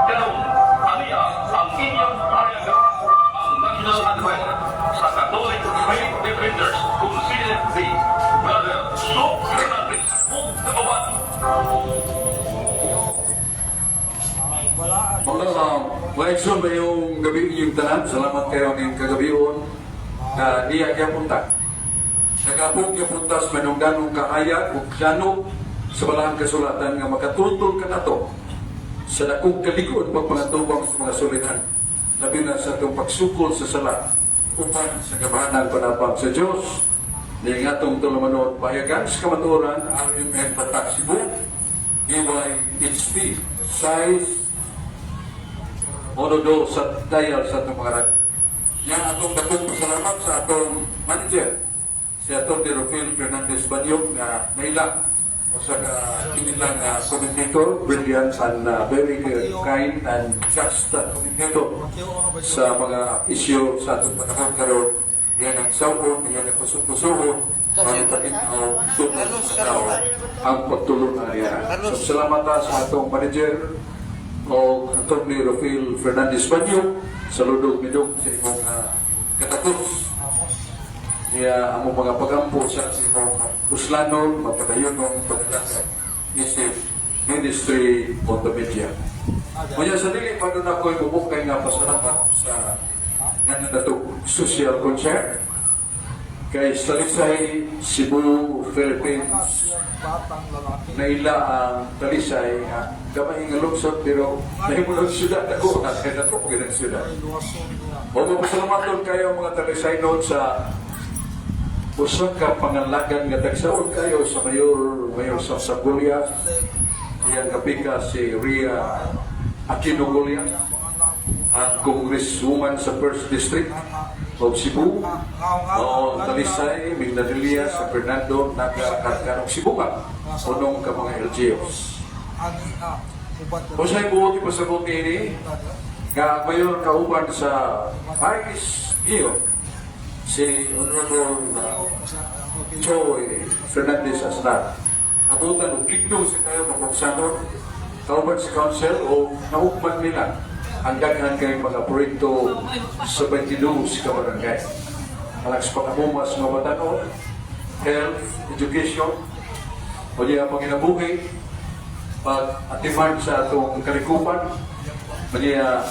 Ganun, aniya ang inyong pahayagan ang National Advisor sa Catholic Faith Defenders kung CFD, Brother Sok Fernandez ug Kapawan. Maigsoon ba yung gabi yung tanan? Salamat kayo ng kagabion na diya kaya punta. Nagapong kaya puntas manungganong kaaya o kano sa balahang kasulatan nga makatutol ka na to sa dakong kalikod pagpangatubang sa mga sulitan. Labi na sa itong pagsukol sa sala upang sa kabahanan panapang sa Diyos. Di nga itong tulamanod payagan sa kamaturan ang MN Patak Cebu, EYHP, size Onodo sa dial sa itong mga radyo. Yang atong dakong pasalamat sa atong manager, si atong Derofil Fernandez Banyog na naila o sa kinilang commentator, brilliant and very kind and just commentator sa mga issue sa atong panahon karon. Yan ang sawon, yan ang kusog-kusugon, ang takinaw, ang pagtulong na niya. So, salamat sa atong manager, o Atty. Rofil Fernandez Banyog, saludog midog sa imong katapos. Niya ang mga pagampo sa imong uslanon, mapadayon ng pagkakasya isip Ministry of the Media. Kaya sa dili pa doon ako'y bubukay nga pasalamat sa nga na ito social concert kay Talisay, Cebu, Philippines. Naila ang Talisay, gamay nga lungsod, pero nahimulang syudad ako, kaya na po ng syudad. O mapasalamaton kayo mga Talisay noon sa usang ka pangalagan nga tagsaon kayo sa Mayor Samsagulia, iyang kapika si Ria Aquino-Gulia, at Congresswoman sa 1st District of Cebu, o Talisay, Mignadelia, sa Fernando, Naga-Karkarong Cebu ka, unong ka mga LGOs. O sa'y buoti pa sa buti ini, mayor kauban sa Vice Iyo, si Honorable Choy Fernandez Asnar. Nabutan o kikdo si tayo mapagsanon, kauban si Council o naukman nila ang daghan kay mga proyekto sa 22 ka barangay. Alas pakamumas mga batanon, health, education, o diya panginabuhi, pag-atiman sa itong kalikupan, o diya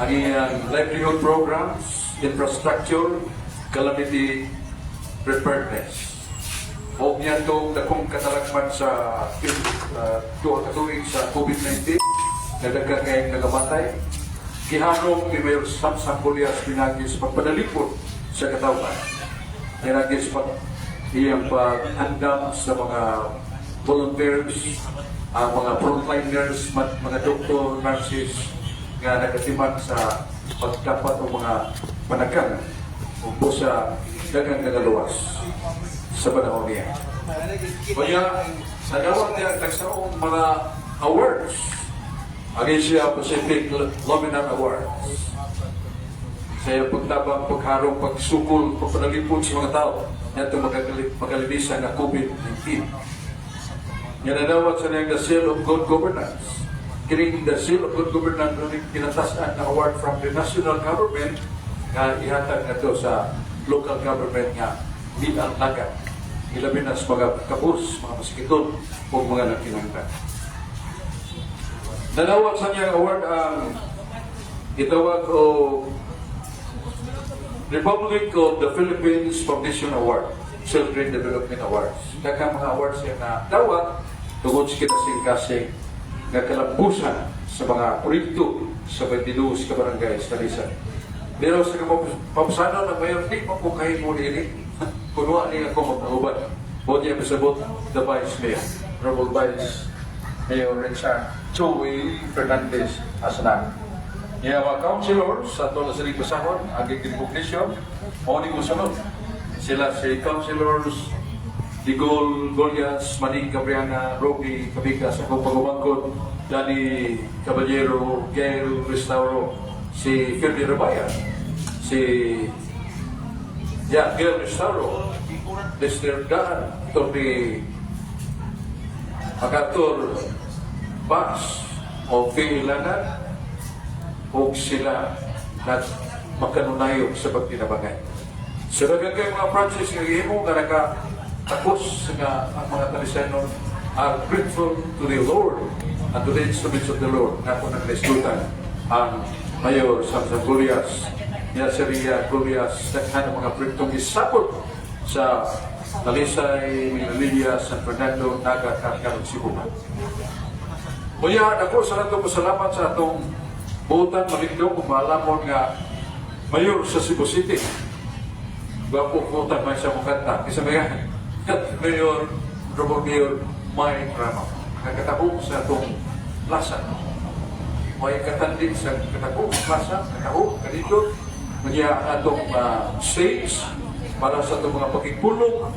ang iyang livelihood programs, infrastructure, calamity preparedness. O niya itong dakong katalagman sa katuwing sa COVID-19, nagdagang kayong nagamatay. Gihanong ni Mayor Samsagulia Pinagis pagpadalipod sa katawan. Pinagis iyang pag-handam sa mga volunteers, ang mga frontliners, mga doktor, nurses, nga nagatiman sa pagdapat ng mga managang o sa dagang nagaluwas sa panahon niya. Kaya, nagawag niya ang nagsaong mga awards, ang Asia Pacific Luminar Awards. Sa pagtabang, pagharong, pagsukol, pagpanalipod sa mga tao na itong magalinisan na COVID-19. Yan nadawat sa niyang the Seal of Good Governance. Kining the Seal of Good Governance kinatasan na award from the national government na ihatag na ito sa local government nga di ang lagat. Ilabi na sa mga kapus, mga maskiton, o mga nakinangkan. Nanawag sa niyang award ang itawag o Republic of the Philippines Foundation Award, Children Development Awards. Daghang mga awards yan na dawat tungod sa kinasing-kasing na kalambusan sa mga proyekto sa 22 ka barangay sa Talisay. Pero sa papasanon ng mayor, di pa po kayo mo nini. Kunwa niya ako magpahubat. Both niya masabot the Vice Mayor, Honorable Vice Mayor Richard Choy Fernandez Asnar. Yung mga councilors sa tola sa Basahon, aging recognition, o ni Musunod. Sila si councilors Digol Golias, Maning Cabriana, Roby Kabiga sa Pagumangkot, Dani Caballero, Gail Restauro, si Ferdi Rabaya, si Gail Restauro, Lester Dan, Tony MacArthur Bas, o Phil Lanat, o sila na makanunayog sa pagtinabangay. So daghang kay mga projects nga gihimo nga nakatapos nga ang mga Talisanon are grateful to the Lord and to the instruments of the Lord na kung nagreslutan ang Mayor Samson Gurias, Yaseria Gurias, daghan ang mga proyektong isapot sa Talisay, Minalilla, San Fernando, Naga, Carcarog, Cebu. Kuya, ako sa nato pasalamat sa atong buutan maligdong kung maalamon nga Mayor sa Cebu City. Bapo buutan may siya mong kanta. Isa may Mayor, Robert Mayor, may drama. Nagkatahong sa atong plaza. May katanding sa katahong plaza, katahong, kanito. Kuya, atong stage para sa itong mga pagkipulong,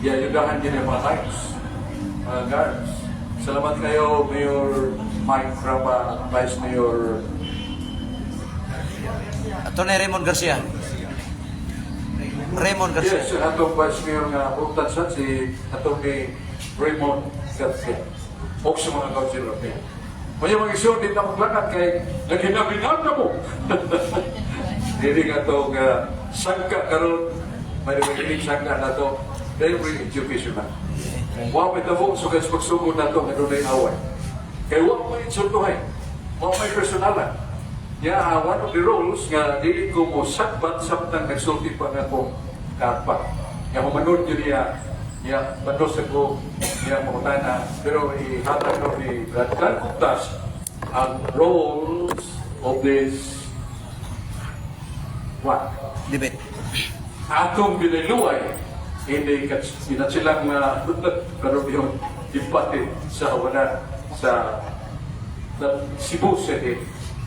iayudahan din yung mga lights, mga guards. Salamat kayo, Mayor Mike Rama, Vice Mayor Attorney Raymond Garcia. Raymond Garcia. Yes, atong Vice Mayor nga Buktansan, si Atty. Raymond Garcia. O sa mga councilor niya. May mga isyon din na maglakat kay naghinabinan na mo. Hindi nga itong sangka karon may naging sangka na ito, very educational. Huwag may tabo, sugat sa pagsugod na ito, nga doon ay away. Kaya huwag may insultuhay, huwag may personalan. One of the rules nga, dili ko mo sakbat samtang nagsulti pa nga kong kapat. Nga humanod yun niya, bandos ako, niya makutana, pero ihatag ko ni Brad Kuptas ang roles of this what? Debate. Atong biniluay, hindi silang karoon yung impati sa wala sa Cebu City.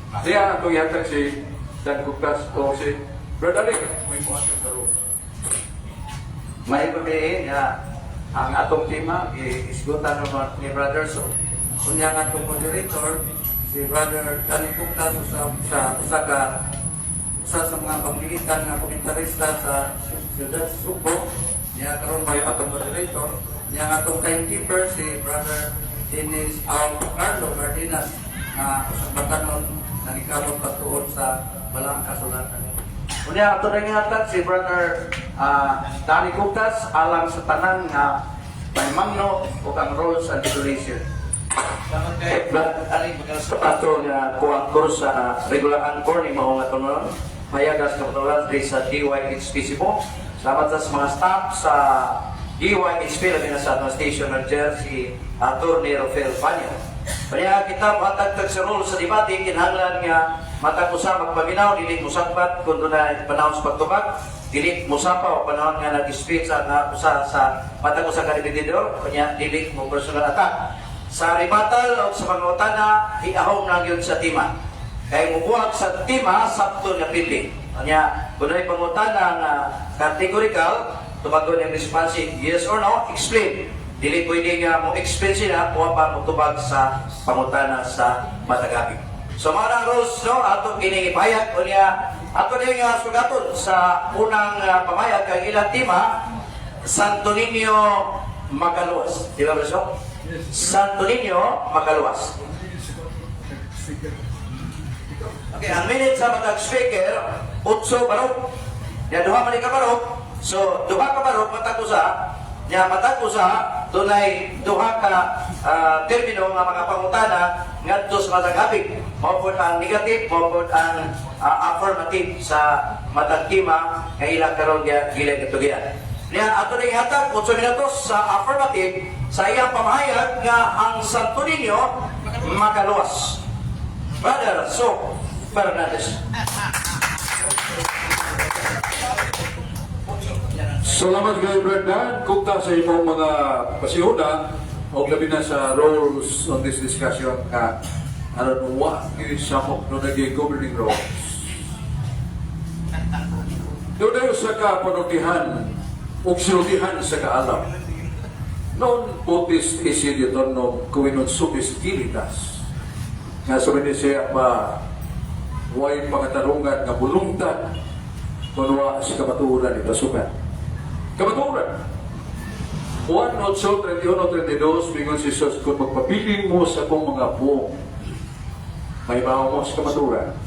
Kaya atong yatag si Dan Kuptas o si Brad Alec, may mga karoon. May pagkain nga ang atong tema isgutan naman ni Brother So. Kunya nga atong moderator, si Brother Danny Kuptas sa mga pamilitan na komentarista sa Ciudad Subo. Niya karon may atong moderator. Niya nga atong timekeeper si Brother Dennis Carlo Cardenas na sa batanon na ikamot patuon sa balang kasulatan. Kunya ato rin hatag si Brother Danny Kuptas alang sa tanan nga paimangno o ang roles and regulation. Salamat kay Brad Alec Patro nga kuang kurso sa regulaan ko ni Mahong Atonon. Mayagas kapatulan sa DYHPC po. Salamat sa mga staff sa DYHP labi na sa Station Manager si Atty. Rafael Panyo. Kaya kita matagtag sa role sa debate, kinahanglan nga matag usa magpaminaw, dili musakbat kung doon na panahon sa pagtubag, dili musapa o panahon nga nag-speech nga usa sa matag usa ka debitidor, kanya dili mo personal attack. Sa rebuttal o sa mga utana, iahom lang yun sa tima. Kaya mubuhag sa tima, sakto na pili. Kanya, kung ay pangutana nga categorical, tumagon yung responsive, yes or no, explain. Dili pwede nga mo explain sila, kuha pa mo tubag sa pangutana sa matagabi. So mga rules, no, ato kinigipayag, o niya, ato na yung sugaton sa unang pamayag, kay ilang tima, Santo Niño Magaluas. Di ba, Bresok? Santo Niño Magaluas. Okay, ang minute sa matag speaker, 8 barok. Ya duha man ka barok. So, duha ka barok matag usa. Ya matag usa, dunay duha ka termino nga mga pangutana ngadto sa matag abig. Mao pod ang negative, mao pod ang affirmative sa matag tima nga ila karon gila katugyan. Niya ato ning hatag 8 minutos sa affirmative sa iyang pamahayag nga ang Santo Niño Magaluas. Brother So Fernandez. Salamat kay Brad Kuptas sa imong mga pasihuda o labi na sa roles on this discussion nga ano wa ni samok no naging governing roles. Doon sa kapanutihan o sinutihan sa kaalam. Non potis isidiotonom kuwinon subis kilitas. Nga sabi siya way pangatarungan nga bulungtan kunwa sa kamaturan ni pasukan. Kamaturan. 1:31-32 mingon si Jesus kung magpapiling mo sa kong mga buong may mahumos kamaturan.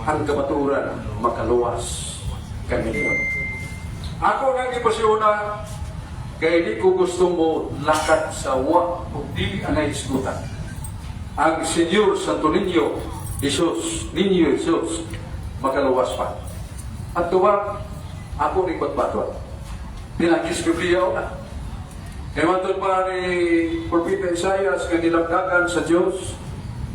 Ang kamaturan makaluwas kanino. Ako nang ipasiuna kay di ko gusto mo lakad sa wa o di anay iskutan. Ang Senyor Santo Niño Jesus, Niño Jesus, makaluwas pa. At tuwa, ako rin batbatot. Pinagkis Biblia na. Kaya matod pa ni Propeta Isaias nga nilagdagan sa Diyos,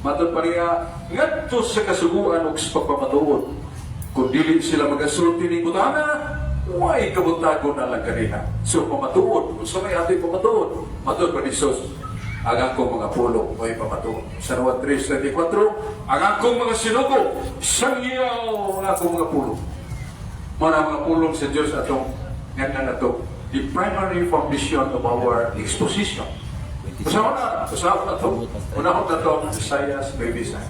matod pa niya, ngadto sa kasuguan o sa pagpamatuod. Kung dili sila mag-asulti ni Butana, way kabutago na lang kanina. So, pamatuod. Kung sa may ating pamatuod, matod pa ni Jesus, ang akong mga pulo, may pamatuod. Sa Juan 3:24, ang akong mga sinugo, sangyaw ang akong mga pulo. Mga mga pulong sa Diyos atong ngana na to, the primary foundation of our exposition. Usahaw na to. Unahon na to, Isaias, baby signs.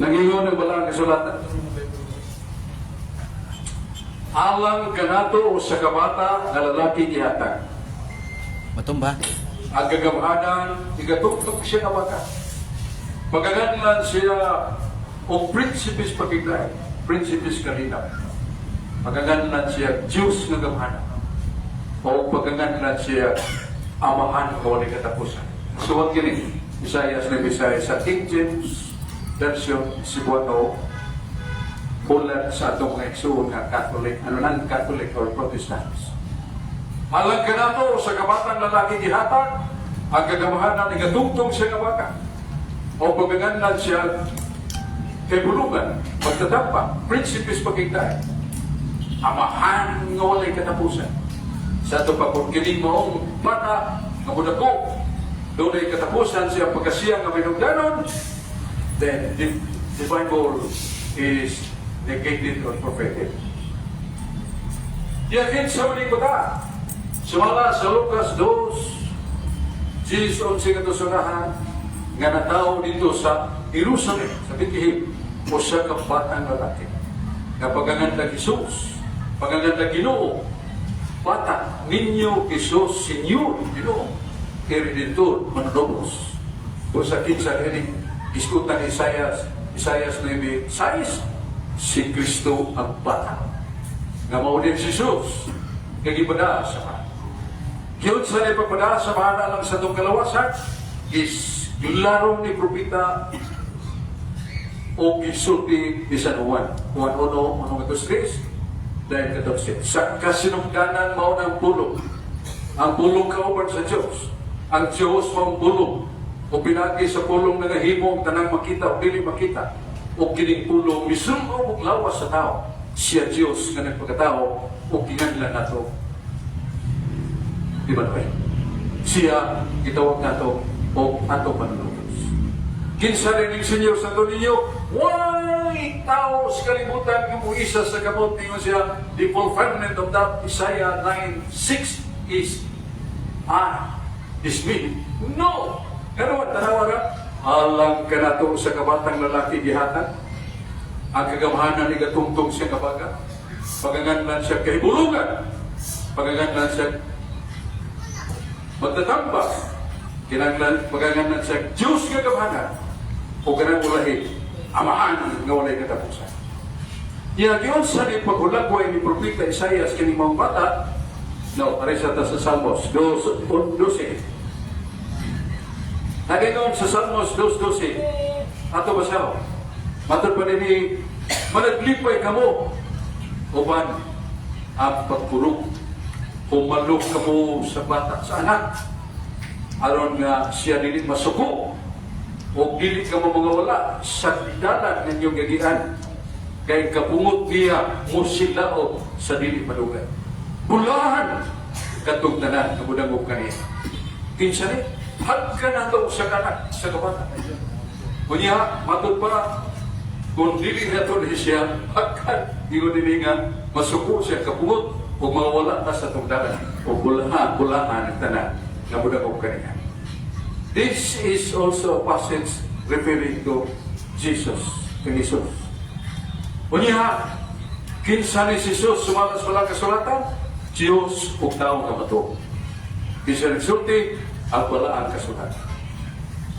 Nangingon ng balang kasulatan. Alang kanato o sa kabata na lalaki ihatag. Matumba. Ang gagamhanan, igatuktok siya na waka. Pagaganlan siya o prinsipis pagkiglay, prinsipis kalina. Pagaganlan siya Diyos na gamhanan. O pagaganlan siya amahan o wali katapusan. So wag gini, Isaias na Isaias sa King James version Cebuano, bulat sa atong mga igsuon nga Catholic, non-Catholic or Protestants. Alang ka na to sa kabatang lalaki gihatag, ang kagamahanan igatugtong siya kabaka. O pagaganlan siya kay bulugan, pagtatampa, prinsipis pagkigday, amahan nga walay katapusan. Sa ito pa kung kining maong bata, nga budako, doon ay katapusan siya pagkasiyang nga minugdanon, then the Bible is negated or prophetic. Yakin sa maling bata, sumala sa Lucas 2, Jesus ang sunahan nga natao dito sa Jerusalem, sa Bethlehem, o sa kabatang lalaki. Nga paganganda Jesus, paganganda Ginoo, bata, ninyo Jesus, Senyor, Ginoo, Redentor, Manlobos. O sa kinsa rin, iskutan Isaias 9:6, si Kristo ang bata. Nga maulin si Jesus, nagipada sa mga. Yun sa ipapada sa mahana lang sa itong kalawasan is yung larong ni Propeta o isulti ni San Juan. Juan 1:1-3 dahil katapsit. Sa kasinungganan mao ng pulong. Ang pulong kauban sa Diyos. Ang Diyos mong pulong. O pinagi sa pulong na nahimong tanang makita o dili makita. O kining pulong misulong o lawas sa tao. Siya Diyos nga nagpagkatao o kinanlan nato. Di ba naman? Siya, itawag na ito, o ato panulungos. Kinsa rin ng Senyor Santo Niño, why tao sa kalibutan kung isa sa kamot ninyo siya, the fulfillment of that Isaiah 9:6 is, is me. No! Ano ang tanawa na? Alang ka na ito sa kabatang lalaki gihatan, ang kagamhanan ni gatungtong siya kabaga, paganganlan siya kahibulungan, paganganlan siya magtatambak, kinanglan, paganganan sa Diyos nga gamhanan, o ganang ulahin, amahan nga walay katapusan. Yan yun sa ni paghulagway ni Propeta Isaias kining mga bata, no, parisa ta sa Salmos 2:12. Naginoon sa Salmos 2:12, ato ba siya? Matod pa ni managlipay kamo, uban ang pagpurong. Pumalok ka mo sa bata, sa anak. Aron nga siya dili masuko. O dili ka mo mga wala sa dalan ninyong gagian. Kay kapungot niya mo sila o sa dili malugan. Bulahan! Katugnanan, nabudangog ka niya. Kinsa ni, hagka na ito sa kanak, sa kabata. Kunya, matod pa, kung dili na ito siya, hagkan, hindi dili nga masuko siya kapungot. O mawala na sa tungdalan o bulahan ang tanan na budakog kanina. This is also a passage referring to Jesus, to Jesus. Unya, kinsa ni Jesus sumalas palang kasulatan? Diyos o taong kamato. Kinsa nagsulti, ang palaan kasulatan.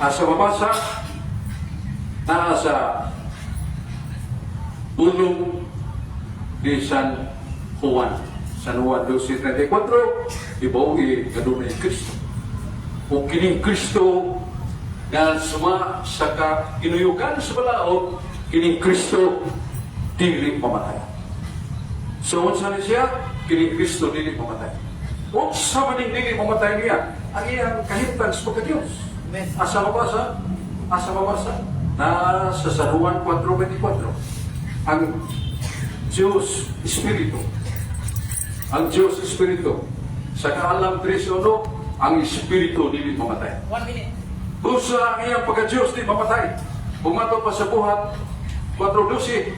Asa mabasa, naa sa Bulong di San Juan 12:34, ibawi kadunay Kristo. O kining Kristo na suma sa kinuyugan sa balaod, kining Kristo dili mamatay. So unsa ni siya? Kining Kristo dili mamatay. Unsa man ning dili mamatay niya? Ang iyang kahimtang sa pagka-Diyos. Asa mabasa? Asa mabasa? Na sa San Juan 4:24. Ang Diyos Espiritu. Ang Diyos Espiritu. Sa kaalam 3:1, ang Espiritu dili mamatay. 1 minute. Busa ang iyang pagka-Diyos di mamatay. Bumato pa sa buhat 4:12.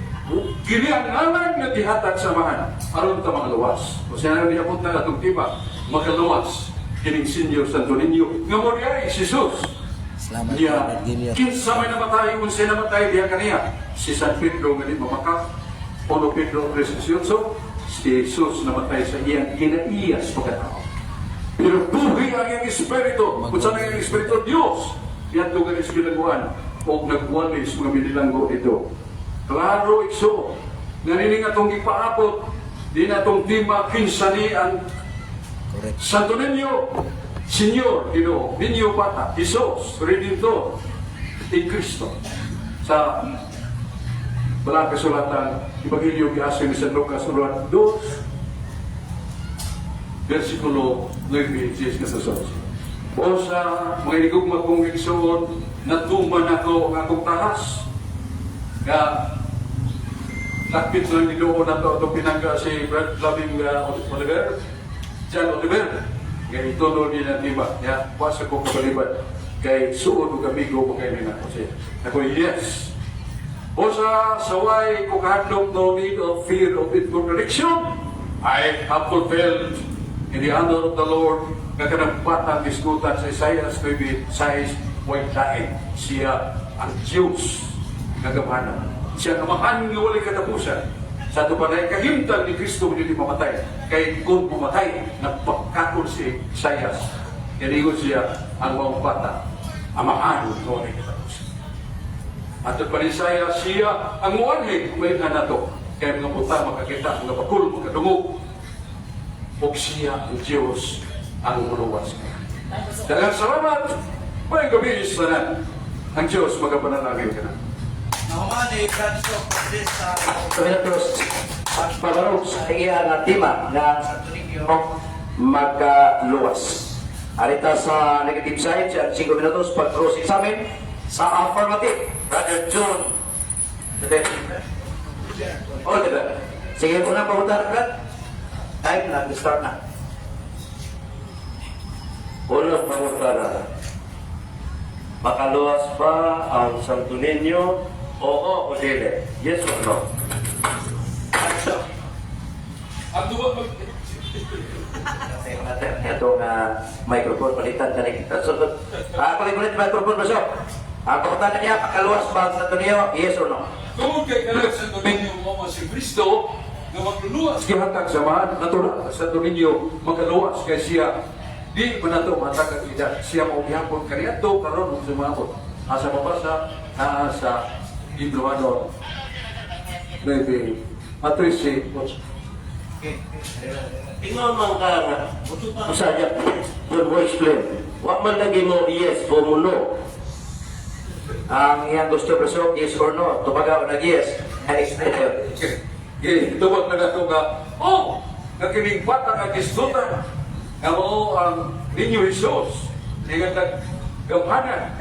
Kini ang ngalan nga gihatag samahan aron ta mga luwas. O siya na niya punta atong tiba makaluwas kining Senyor Santo Niño nga mo diay Jesus. Salamat Niya Brad Gilliard. kinsa may namatay unsa namatay diha kaniya si San Pedro nga di mamakap. Ono Pedro 3:18 si Jesus namatay sa iyang ginaiyas pagkatao. Pero buhi ang iyang Espiritu. Kung saan ang iyang Espiritu, Diyos. Yan tugan is bilangguan. O nagwalis mga binilanggo ito. Klaro ikso. Nanining atong ipaabot. Di na itong tima kinsani ang Correct. Santo Niño. Senyor, Niño Bata, Jesus, Redentor, in Cristo. Sa walang kasulatan, Ebanghelyo giasin ni San Lucas, 2, versikulo 9, 10 na sasabi. O sa mga inigugma kong igsoon, natuman ako ang akong tahas. Nga, lakpit lang niloon na ito pinangga si Brad Loving Oliver, John Oliver. Nga itulo nila diba, ya, wasa ko kabaliban. Kay suod o kamigo mo kayo nila. Kasi ako, yes. O sa saway ko kahandog no need of fear of contradiction, I have fulfilled in the honor of the Lord nga kanang batang diskutan sa Isaiah 9:6 way lain. Siya ang Diyos nga gamahan. Siya kamahan nga wala katapusan. Sa ito pa na kahimtang ni Kristo hindi mamatay. Kay kung mamatay, nagpagkakon si Isaiah. Kanigon siya ang mga bata. Amahan nga wala katapusan. At ito pa ni Isaiah, siya ang muanhig may nato. Kaya mga puta makakita, mga bakul, mga dungog. O siya ang Diyos ang muluwas. Dagang salamat, may gabi isanan. Ang Diyos magapanalangin ka na. Nakamani, Brad Sok, this Pagkatapos, pagkarong sa iya nga tima na Santo Niño magluwas. Arita sa negative side, siya 5 minutos pag-crossing sa amin sa affirmative. Brother John. Oh, diba? Sige, unang pamunta, Brad. Time na, start na. Unang pangutana, makaluwas ba ang Santo Niño? Oo o dili? Yes or no? Ang duwa mag... Ito nga microphone, palitan ka na kita. Sunod. Palit-palit microphone, Basok. Ang pamunta niya, makaluwas ba ang Santo Niño? Yes or no? Tungkol kay kanang Santo Niño mo si Kristo na magluluwas gihatag samahan natural sa Santo Niño magluwas kay siya di man nato matag ang edad siya mo gihapon kaniadto karon ug sumabot asa mabasa naa sa Ibroano maybe matrisi Tingnan man ka nga. Masaya, don't mo explain. Wa man lagi mo yes o mo no. Ang iyang gusto, Basok, yes or no? Tumaga o nag-yes. And explain it. tubag na nato nga nakining bata nga gisdutan nga mo ang Niño Jesus nga naggamhanan.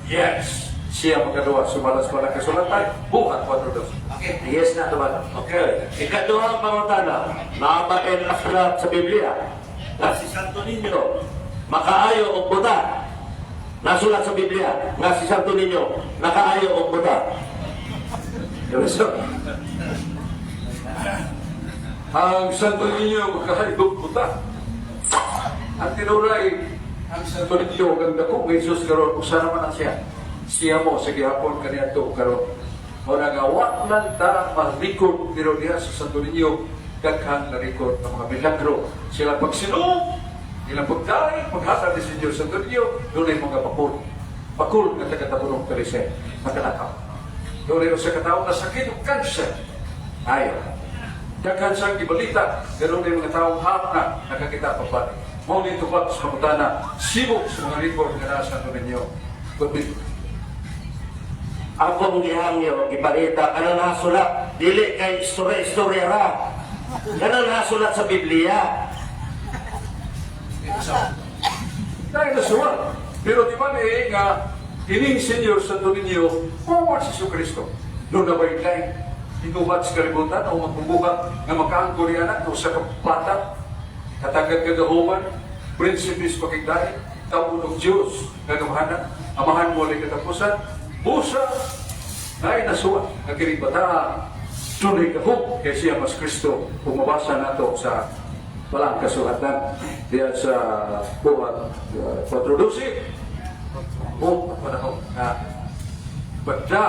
Yes, siya magaluwas sumalas pala kasulatan buhat 4:2. Okay, yes na, tumaga. Okay. Ikaduhang pangutana, nakabain aklat sa Biblia na si Santo Niño makaayo o buta. Nasulat sa Biblia na si Santo Niño nakaayo o buta. Basok. Ang Santo Niño makahayog puta. Ang tinuray, ang Santo Niño, ang dako ng Jesus karon usara man siya. Siya mo sa gihapon kaniadto karon. O nagawa man ta mag-record pero diha sa Santo Niño daghang na-record ng mga milagro. Sila pagsinog, ilang pagdari, paghatag ni Senyor Santo Niño, doon ay mga bakod. Bakul nga taga-tabunong Terese, nakalakaw. Doon rin sa katao na sakit o cancer. Ayaw. Daghan siyang ibalita, ganoon rin mga taong hapna, nakakita pa ba? Maulit tubag sa kamutana, sibok sa mga report nga nasa ninyo. Good. Akong gihangyo, gibalita, kanang nasulat, dili kay istorya-istorya ra. Kanang nasulat sa Biblia. Dahil nasuwal. Pero di ba nga, kining Senyor Santo Niño, forward si Kristo. Noon na ba yung lain? Inumat sa kalibutan o magbubuhat nga makaangkol yung anak o sa kapata, katagad kagahuman, prinsipis pakigdahin, taon ng Diyos, gagamahanan, amahan mo ulit katapusan, busa, na inasuwa, nagkiribata, tunay kahog, kaya siya mas Kristo, pumabasa na ito sa walang kasulatan, diyan sa buhat, 4:12, o panahon na bada,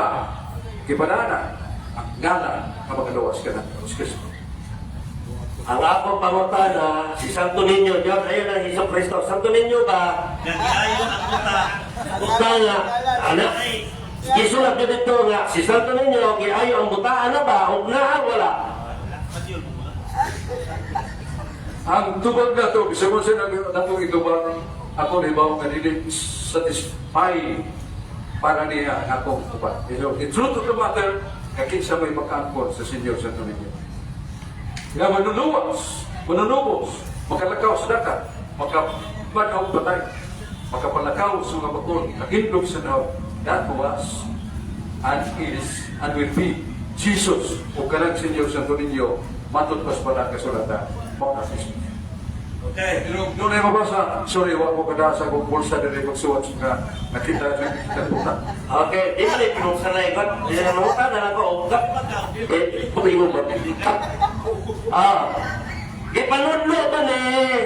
kibanana, ang ngalan na magaluwas ka ng Kristo. Ang akong pangutana, si Santo Niño, Diyos, ayun ang Iso Kristo. Santo Niño ba? Nag-ayon ang buta. Buta nga, anak, isulat nyo dito nga, si Santo Niño, giayo ang buta, ano ba? Huwag na, wala. Ang tubag na ito, bisa mo siya natong itubag, ako na ibaw nga nili satisfy para niya ang akong tubag. The truth of the matter, kakinsa may makaangkon sa Senyor Santo Niño. Nga manunubos, makalakaw sa dakat, makapanaw patay, makapalakaw sa mga bakol, nakindog sa naw. That was and is and will be Jesus o kanang Senyor Santo Niño matutpas pala kasulatan. Okay. Pero doon ay mabasa, sorry, wag mo kadasa kung bulsa din ay magsuwat ka, nakita puta. Okay, di ba yung sa naikot? Di na namuta na lang ko, ugap. Puti mo ba? Ipanudlo ba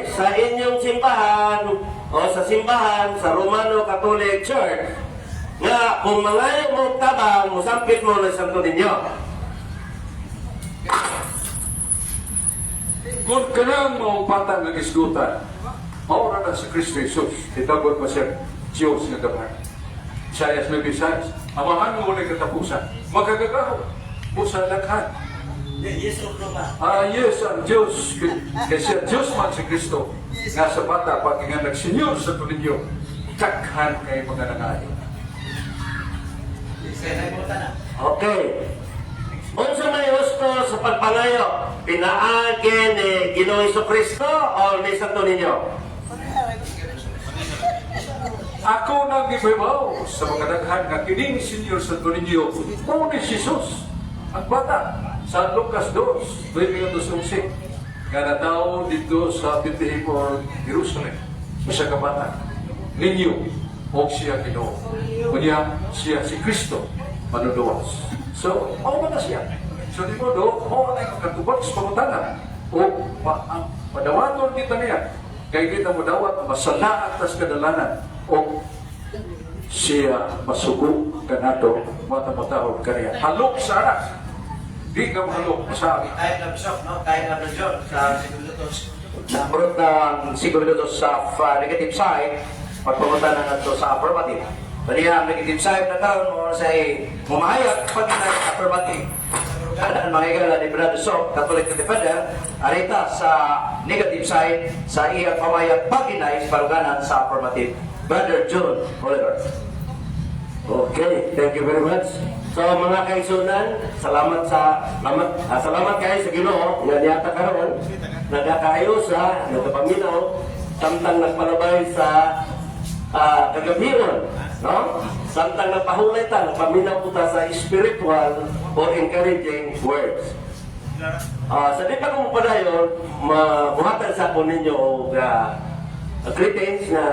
sa inyong simbahan o sa simbahan sa Romano Catholic Church nga kung mga mo tabang, musampit mo na Santo Niño. Kung kanang mga patang ng isgutan, maura na si Kristo Jesus, itagod pa siya Diyos na dapat. Isayas na Bisayas, amahan mo ulit katapusan, magkagagaho, pusa lakhan. Yes or no ba? Yes, ang Diyos, kasi Diyos man si Kristo, nga sa bata, pag nga nagsinyor sa tulinyo, takhan kay mga nangayon. Okay. Unsa may gusto sa pagpangayo? Pinaagi ni Ginoong Jesucristo o ni Santo Niño? Ako nang gibabaw sa mga daghan nga kining Senyor Santo Niño, o ni Jesus, ang bata, sa Lucas 2, 2:11, nga nataw dito sa Bethlehem or Jerusalem, sa kabata, ninyo, o siya Ginoo. Kunya, siya si Kristo, manuluwas. So, ako ba na siya? So, di mo do, mo na yung katubag sa pangutanan. O, ang padawaton kita niya, kaya kita mo dawat, masalaat tas kadalanan. O, siya masugo ka na ito, matamatahod ka niya. Halok sa anak. Di ka mahalok, masabi. Kahit na Bishop, no? Kahit na Bishop, sa Sigurados. Nabrot ng siguro sa negative side, pagpamunta na nato sa affirmative. Bali ang negative side na taon mo sa mamahayag pag affirmative. Ang mga igala ni Brother Sok, Catholic Defender, arita sa negative side sa iyang pamayag paginay sa paruganan sa affirmative. Brother John Oliver. Okay, thank you very much. So mga kaisunan, salamat kayo sa Ginoo nga niyata karon nagakayo sa nagapaminaw samtang nagpalabay sa kagabiron, no? Samtang nagpahulay ta, nagpaminaw po ta sa spiritual or encouraging words. Sa di pa kung padayon, mabuhatan sa ako ninyo greetings na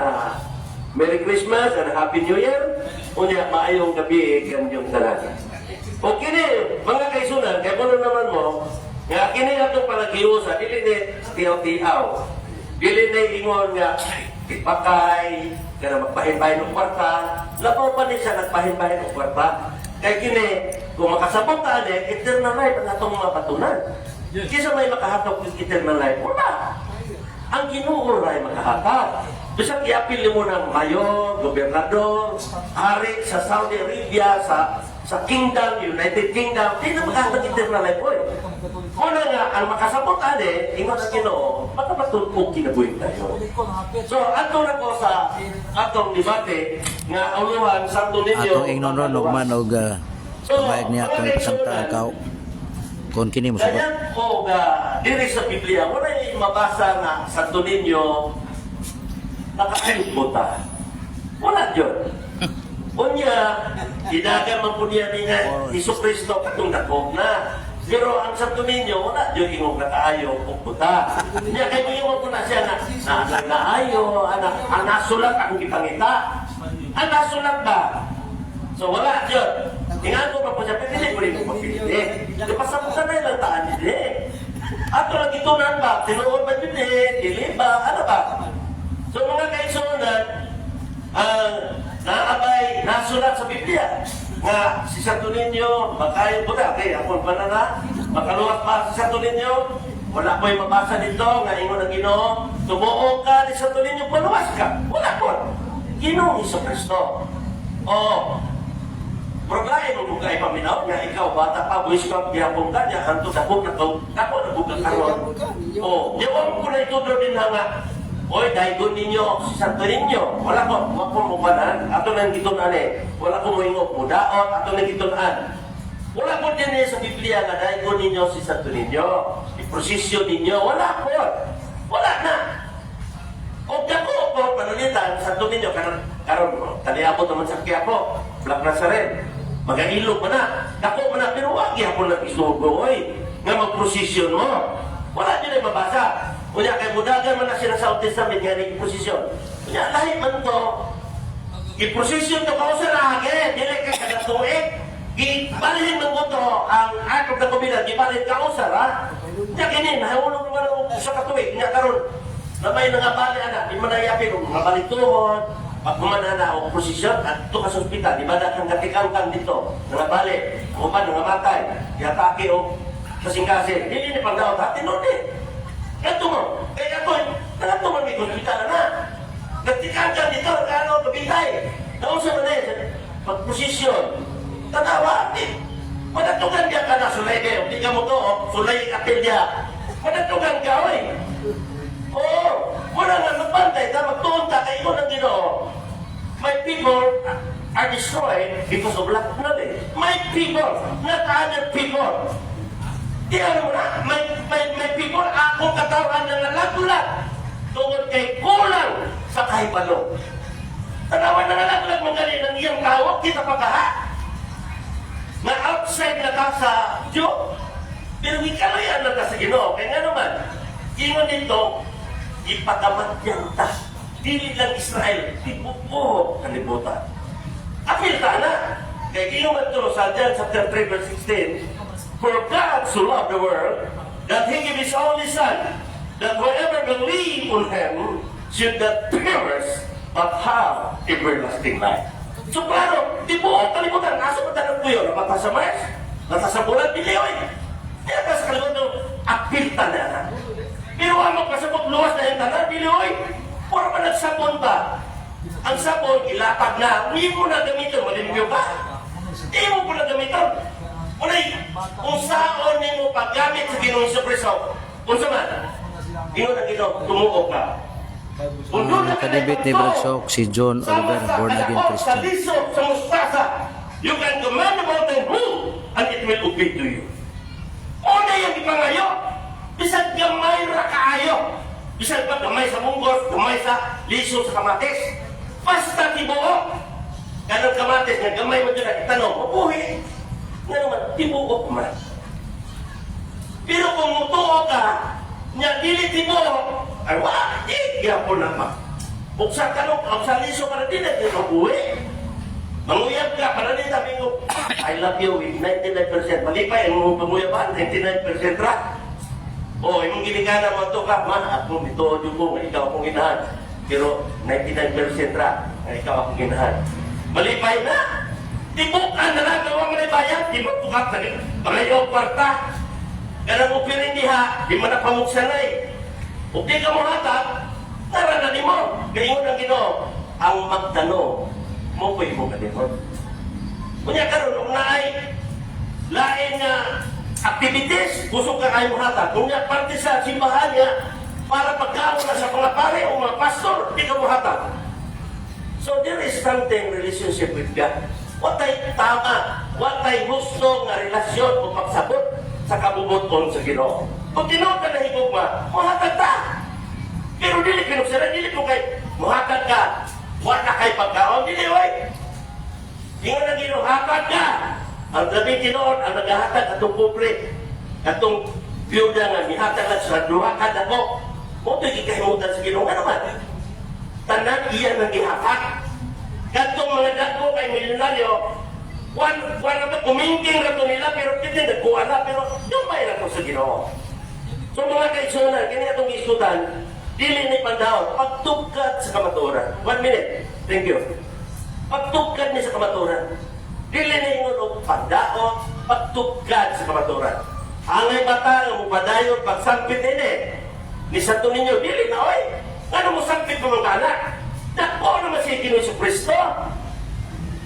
Merry Christmas and Happy New Year. Unya, maayong gabi kanyong talaga. O kini, mga kaisunan, kaya kung naman mo, nga kini atong palagiusa, dili ni tiyaw-tiyaw. Dili ni ingon nga, ipakay, kaya magpahin-bahin ng kwarta. Labaw pa niya siya nagpahin-bahin ng kwarta. Kaya kini, kung makasabot ka eternal life ang atong mga patunan. Kisa may makahatog ng eternal life, wala. Ang Ginoo ay makahatag. Bisag i-apil mo ng mayor, gobernador, hari sa Saudi Arabia, sa Kingdom, United Kingdom, di na makakagitid na life boy. Una nga, ang makasabot ane, ingon ang Ginoo, baka matulpog kinabuhin tayo. So, ato na ko sa atong debate, nga auluhan, Santo Niño, Atong ingnon ron ugman og kabayag niya atong pasangta ikaw. Kon kini mo sagot. ganyan po diri sa Biblia, wala yung mabasa na Santo Niño nakakalimutan. Wala yun. Unya, dinagan man po niya ni Iso Cristo katong dakog na. Pero ang Santo Niño, wala yun ingong nakaayo o puta. Niya kayo yung po na siya na naayo, ang nasulat ang ipangita. Ang nasulat ba? So wala yun. Tingnan ko pa po siya, pili ko rin mo pili. Di pa sa mga na ilang taan hindi. Ato lang itunan ba? Tinuon ba yun dili ba? Ano ba? So mga kaisunan, naabay, nasulat sa Biblia nga si Santo Niño, makayo po na, okay, ako pa na, makaluwas pa si Santo Niño, wala ko yung mabasa dito, nga ingon ang Ginoo, tumuo ka ni Santo Niño, paluwas ka, wala po. Ginoo Iso Cristo. Problema mo kung kayo paminaw, nga ikaw, bata pa, buwis ka, gihapon ka, niya, hanto na po, nabuga ka ron. Yawang ko na itudro din nga, oy, daigon ninyo si Santo Niño. Wala ko, wala mo banan. Ato nang gitunan wala ko mo ingok mo daot. Ato nang gitunan. Wala ko din sa Biblia na daigon ninyo si Santo Niño. Iprosisyon ninyo. Wala ko. Wala na. O dako po, panulitan, Santo Niño. Karon, taliabot naman sa Quiapo. Black Nazareth. Magailog pa na. Dako pa na. Pero wag yapon na isugo, oy. Nga magprosisyon mo. Wala din ay mabasa. Kunya kay budagan man na sila sa Old Testament nga nag-posisyon. Kunya lahi man to. I-posisyon to kao sa lagi, dili kay kada tuig. Gibalhin mo to ang Ark of the Covenant, gibalhin kao sa ra. Nya kini nahulog naman og usa ka tuig nya karon. Namay nga bali ana, di man nayapi og mabalik tuhod. Pag kumanana og posisyon at to ka sa ospital, di ba kang gatikangkang dito. Nga bali, upan nga matay, yatake og kasing-kasing. Dili ni pagdaot hati no di. Ito mo, kaya ako, nagatuman may hospital na. Nagtikan ka dito, kano, kabintay. Naunsa mo na yun, pagposisyon. Tanawa, madatugan ka na, sulay kayo. Hindi ka mo to, sulay kapil niya. Madatugan ka, oy. Oo, wala nga magpantay, magtuon ka, kayo mo ng Ginoo. My people are destroyed because of lack of knowledge. My people, not other people. Diyan mo na, may people, akong katawan na nalaglag tungod kay kulang sa kahibalo. Tanawan na nalaglag mong galing ng iyang tawag, kita pagkaha. Na outside na ka sa Diyo, pero ikalayan na ka sa Ginoo. Kaya nga naman, ingon dito, ipagamatyan ta. Dili lang Israel, tibuko kalibutan. Apil ta na. Kaya ginuman ito sa John chapter 3 verse 16, for God so loved the world that He gave His only Son, that whoever believe on Him should not perish but have everlasting life. So klaro, di buong kalimutan, nasa mo tanong ko yun, napata sa Mars, nasa sa bulan, biliyoy. Di ka sa kalimutan, apil na. Pero amang pasabot luwas na yung tanan, biliyoy. Puro pa nagsabon ba? Ang sabon, ilatag na, hindi mo na gamitin, malimpyo ka. Hindi mo po na gamitin. Unay, kung saan mo paggamit sa Ginoong Jesucristo, kung saan, Ginoo, tumuok ka. Nakadebate ni Bradshaw si John Oliver, born again Christian. Sa liso, sa mustasa, you can command the mountain, move, and it will obey to you. Una yung ipangayo, bisag gamay ra kaayo. Bisag pa gamay sa munggos, gamay sa liso sa kamatis. Basta tibuok. Ganang kamatis nga gamay mo dyan na itanong, mabuhi. Nga naman, tibuok man. Pero kung mutuo ka, nga dili tibuok, ay wala, igya po naman. Buksan ka nung, ang sa liso para din natin mabuhi. Manguyab ka, para din sabi ko, I love you with 99%. Malipay, ang mga panguyaban, 99% ra. O, yung giligana mo ito ka, man, ako dito, ko, ikaw akong inahan. Pero 99% ra, ikaw akong inahan. Malipay na. Tibukan na lang, gawang malibayan. Di mo tukat na rin. Pangayaw kwarta. Ganang upirin diha, di man na pamuksanay. O di ka mo hatap, Tara na mo. Gayon ang Ginoo. Ang magtanong, mo po'y mo kanimo. Kunya karon kung naay lain nga activities, gusto ka kayo hata. Kunya parte sa simbahan niya, para pagkaon na sa mga pare o mga pastor, di ka mo hata. So there is something relationship with God. What ay tama, what ay gusto nga relasyon o pagsabot sa kabubuton sa Ginoo. Kung Ginoo ka na higugma, muhatag ta. Pero dili pinugsaran, dili ko kay muhatag ka. Wala kay pagkaon, dili oy. Ingon na Ginoo, hatag ka. Ang labi tinoon, ang naghahatag atong pobre, atong biyuda nga, mihatag lang sa duha ka dako. Mo ito'y kikahimutan sa Ginoo, ano man? Tanan iya nang gihatag. Katong mga dako kay milyonaryo, one na kumingking na nila, pero hindi nagkuha na, pero yung bayan ako sa Ginoo. So mga kaisunan, kanya itong isudan, dili ni pandaw, pagtugkad sa kamaturan. 1 minute. Thank you. Pagtugkad ni sa kamaturan. Dili ni ingon og pandaon, pagtugkad sa kamaturan. Angay bata nga mo padayon pagsampit ini. Ni Santo Niño, dili na oy. Ano mo sampit mo mga anak? Dako naman si Ginoo Jesucristo.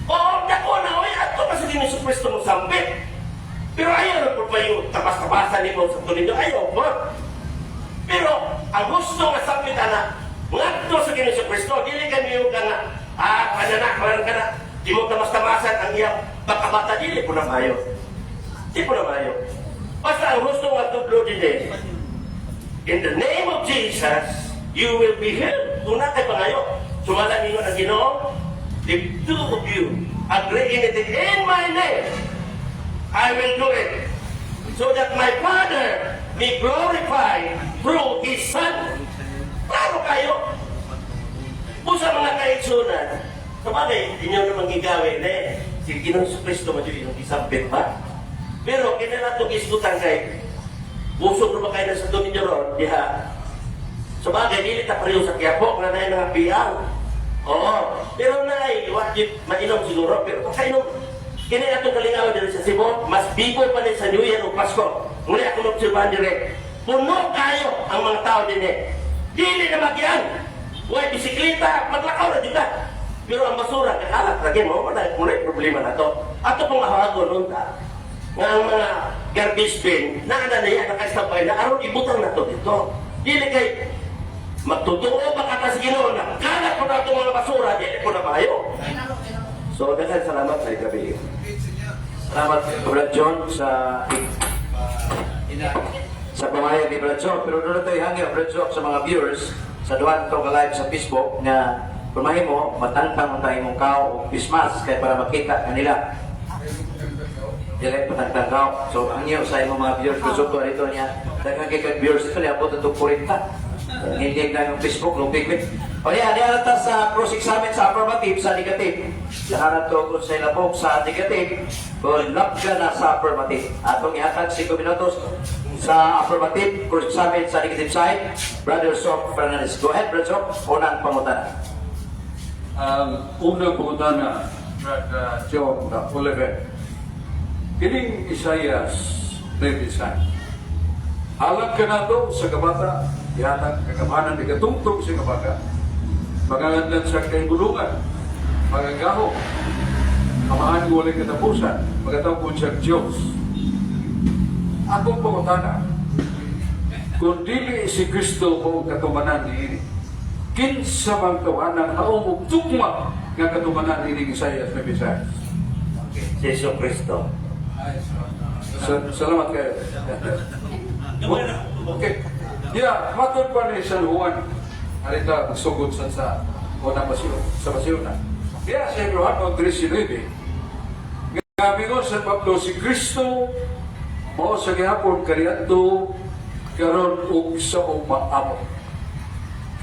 Oo, dako na oy. Ato na si Ginoo Jesucristo mo sampit. Pero ayaw na po pa yung tabas-tabasan ni mo Santo Niño. Ayaw po. Pero ang gusto nga sampit anak, ngadto sa Ginoo Jesucristo, dili kami yung ka nga, pananak, ka na. Di mo tamas-tamasan ang iyang bakabata, dili po na mayo. Di po na mayo. Basta ang gusto nga tudlo din eh. In the name of Jesus, you will be healed. Tuna kay pangayo. Sumala ninyo ang Ginoo, the two of you agree in it in my name, I will do it. So that my Father be glorified through His Son. Klaro kayo. Kung sa mga kaitsunan, sabagay, hindi nyo naman gigawin eh. Si Ginoo Jesucristo mo yung isampit pa. Pero kinala itong iskutan kay busog na ba kayo na sa doon ninyo ron? Diha. Sabagay, dili ta pareho sa Quiapo na na yung mga biyang. Oo. Pero na mainom siguro. Pero kung kainom, kinala itong kalingawan din sa Cebu, mas bigo pa din sa New Year o Pasko. Muli ako mag-observan dire. Puno kayo ang mga tao din eh. Dili na magyan. Huwag bisikleta, maglakaw na din na. Pero ang basura, kakalat lagi mo, wala problema na to. Ato pong ahago nun ta, nga ang mga garbage bin, na yan, nakastampay na, aron ibutang na to dito. Dili kay, magtutuo ba kata sa Ginoo na, kalat po na itong mga basura, dili po na mayo. So, daghang salamat sa gabi. Salamat, Brad John, sa pamahayag ni Brad John. Pero doon ito ihangin, Brad John, sa mga viewers, sa duwan ito ka-live sa Facebook, na pumahin mo, matantang mo tayo mong kao o Christmas, kaya para makita kanila. Dili patantang kao. So, ang iyo sa imong mga viewers, gusto ko rito niya, daghang kay viewers ito, liabot itong 40. Hindi lang yung Facebook, lupigwit. O yan, diarata sa cross-examine sa affirmative, sa negative. Lahat ito kung sa ilapok sa negative, kung labga na sa affirmative. Atong ihatag 5 minutos sa affirmative, cross-examine sa negative side. Brother Sof Fernandez. Go ahead, Brother Sof. Unang pangutana. Ang unang pangutana, Brad John Oliver. Kining Isaias 9:9. Alam ka na ito sa kabata, yatang kagamanan ni katungtong sa kabata. Magangandan sa kaibulungan, magagaho, amahan ko ulit katapusan, magatapon siya Diyos. Akong pangutana, kung dili si Kristo mo katumanan ni kinsa mang tawanan haong ug tugma nga katumanan ni Isaias 9:9. Jesu Cristo. Salamat kayo. Okay. Yeah, matod pa ni San Juan. Alita, magsugod sa unang basyon, sa basyon na. Kaya sa Juan 3:9, ngabi ko sa Pablo, si Kristo mo sa gihapon kariadto karon og sa umaamo.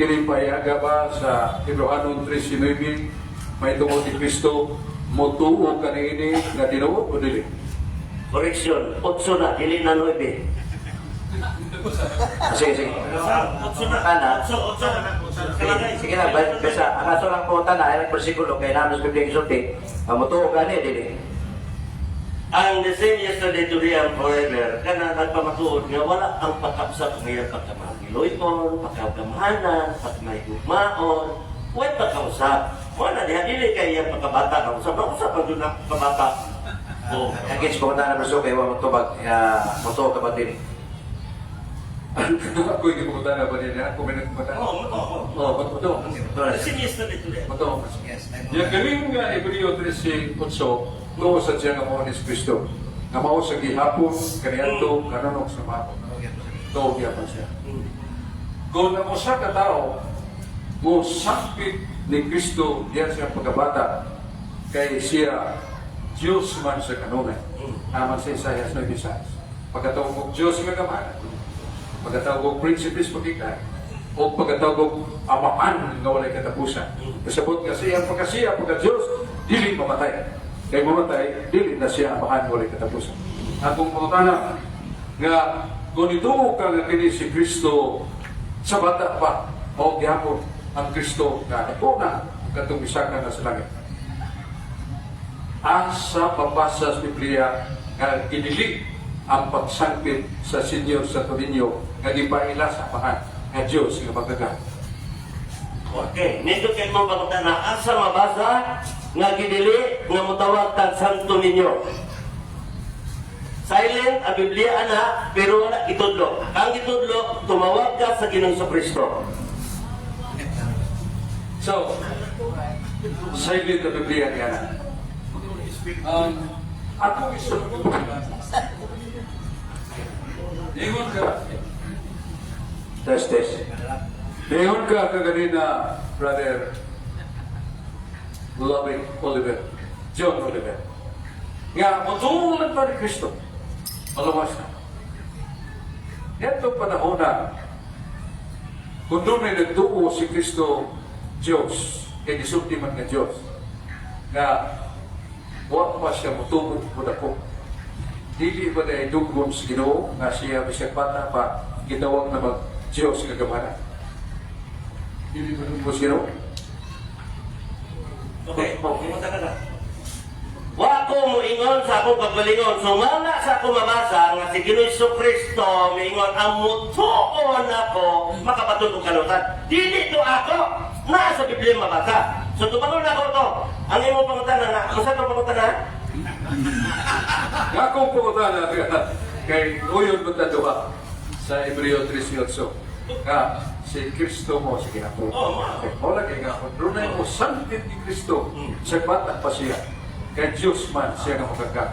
Kini payaga ba sa Hebreano 3:9, may tungod ni Kristo motuo kanini nga tinuod o dili? Correction, 8 na, dili na 9. Sige, sige. Ana. Sige na, basta. Ang aso lang po na, ay versikulo, kaya namin sa Biblia isulti. Mutuo gani, dili. Ang the same yesterday, today, and forever, kana nagpamatuod nga wala ang pagkapsat ng iyang pagkamahal. pagluipon, pagkagamahanan, pagmayugmaon, huwag pagkausap. Wala, dili kayo yung pagkabata. Kausap ang doon ang pagkabata. Oh. Against pumunta na Brazil, kayo magtubag, moto ka ba din? Ako hindi pumunta na ba nila? Ako may nagpumunta. Oo, bato. Sinis na dito rin. Bato. Yung galing nga Hebreo 13:8, tuwa sa Diyan nga mo ni Kristo. Nga mao sa gihapon, kaniadto, kanunok sa mako. Tuwa gyapon siya. Kung na mo sa katao, mo sakit ni Kristo diyan siya pagkabata, kay siya Diyos man sa kanunay. Aman sa Isaias 9:6. Pagkatawag mo Diyos nga kamanan. Pagkatawag ko prinsipis pagkikay o pagkatawag ko amahan nga walay katapusan. Kasabot kasi ang pagkasiya pagka-Diyos, dili mamatay. Kaya mamatay, dili na siya amahan nga walay katapusan. At kung pangutana nga kung ito ka nga kini si Kristo sa bata pa o gihapon ang Kristo nga na katong isakan na sa langit. Asa papasa sa Biblia nga inilig ang pagsangpit sa Senyor sa Torinyo nga gipaila sa pahan nga Diyos nga pagkaga. Okay, nito kayo mong pagkata na asa mabasa nga gidili nga mutawag tag santo ninyo. Silent ang Biblia ana pero wala itudlo. Ang itudlo tumawag ka sa Ginoong Kristo. So, silent ang Biblia niya na. Ako gusto ingon ka. Test. Ingon ka kaganina, Brother Loving Oliver, John Oliver. Nga, matulad pa ni Kristo. Malawas na. Ito panahon na, kung doon may nagtuo si Kristo Diyos, kaya gisulti man nga Diyos, nga huwag pa siya matubog po ako. Dili ba na idugmon sa Ginoo nga siya bisag bata pa gitawag na mag-Diyos nga gamanan? Dili ba idugmon sa Ginoo? Okay, pumunta ka na. Wa ko mo ingon sa akong pagbalingon. Sumala sa akong mabasa nga si Ginoong Kristo moingon ang mutuon ako makapatulog kanutan. Dili to ako. Nasa Biblia mabasa. So tumangon na ako to. Ang imong pangutana na, usa ka pangutana? Nga kung pumunta na kay Uyon Buntaduha sa Hebreo 13:8 nga si Kristo mo sa ginapon. Wala kay nga kung doon mo santit ni Kristo sa bata pa siya kay Diyos man siya nga magagak.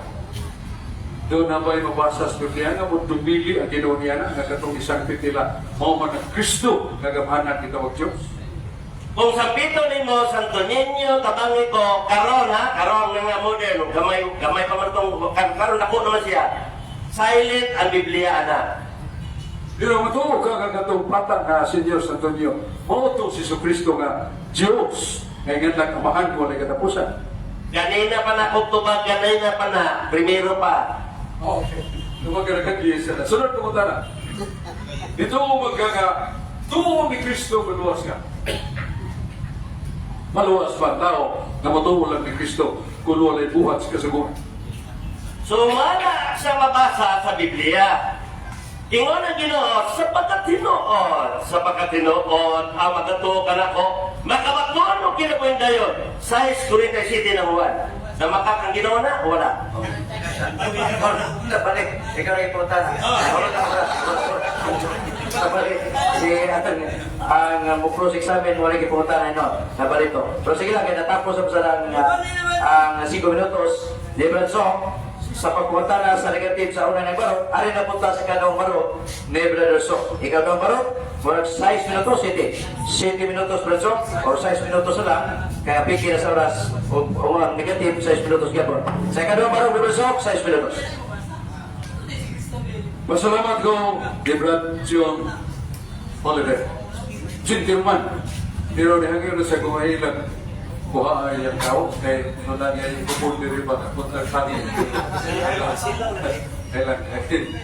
Doon na ba'y mabasa sa Biblia nga mo dumili ang Ginoo niya na nga katong isangpit nila mao man ang Kristo nga gamahanan kitawag Diyos. Kung sampito nimo Santo Niño tabangi ko karon ha, karon nga modern, gamay pa man tong karon ako naman siya. Silent ang Biblia ana. Pero matuo ka katong bata nga Senyor Santo Niño, mao to si Kristo nga Diyos nga nga kamahan ko na katapusan. Ganina pa na kung tubag, ganina pa na, primero pa. Okay. Lumagaragan di isa na. Sunod ko na. Dito magaga, tumo ni Kristo maluwas ka. Maluwas pa ang tao na matuulan ni Kristo kung wala'y buhat sa kasuguan. Sumala sa mabasa sa Biblia. Ingon ang Ginoo sapagkat tinuod ang magatuo ka na ko, makabatuan mo kinabuhin dayon. 6:47 ng Juan. Na makakang Ginoo na, wala. Balik, ikaw na ipunta. Nabalik, si Atan, ang cross-examine, wala ipunta na ino. Nabalik to. Pero sige lang, kaya natapos ang 5 minutos, Libran Song, sa pagpunta na sa negative sa unang baro, ari na punta sa kanong baro ni Brother Sok. Ikaw ng baro, murag 6 minutos, 7 minutos Brother Sok, o 6 minutos lang, kaya piki na sa oras, o ang negative, 6 minutos gapon. Sa kanong baro, Brother Sok, 6 minutos. Masalamat ko kay Brad John Oliver. Gentleman. Pero nahangin na sa kumahilang kuha ay ang tao kay nung nangyay kupul ni Riba na punta kami. Kailan,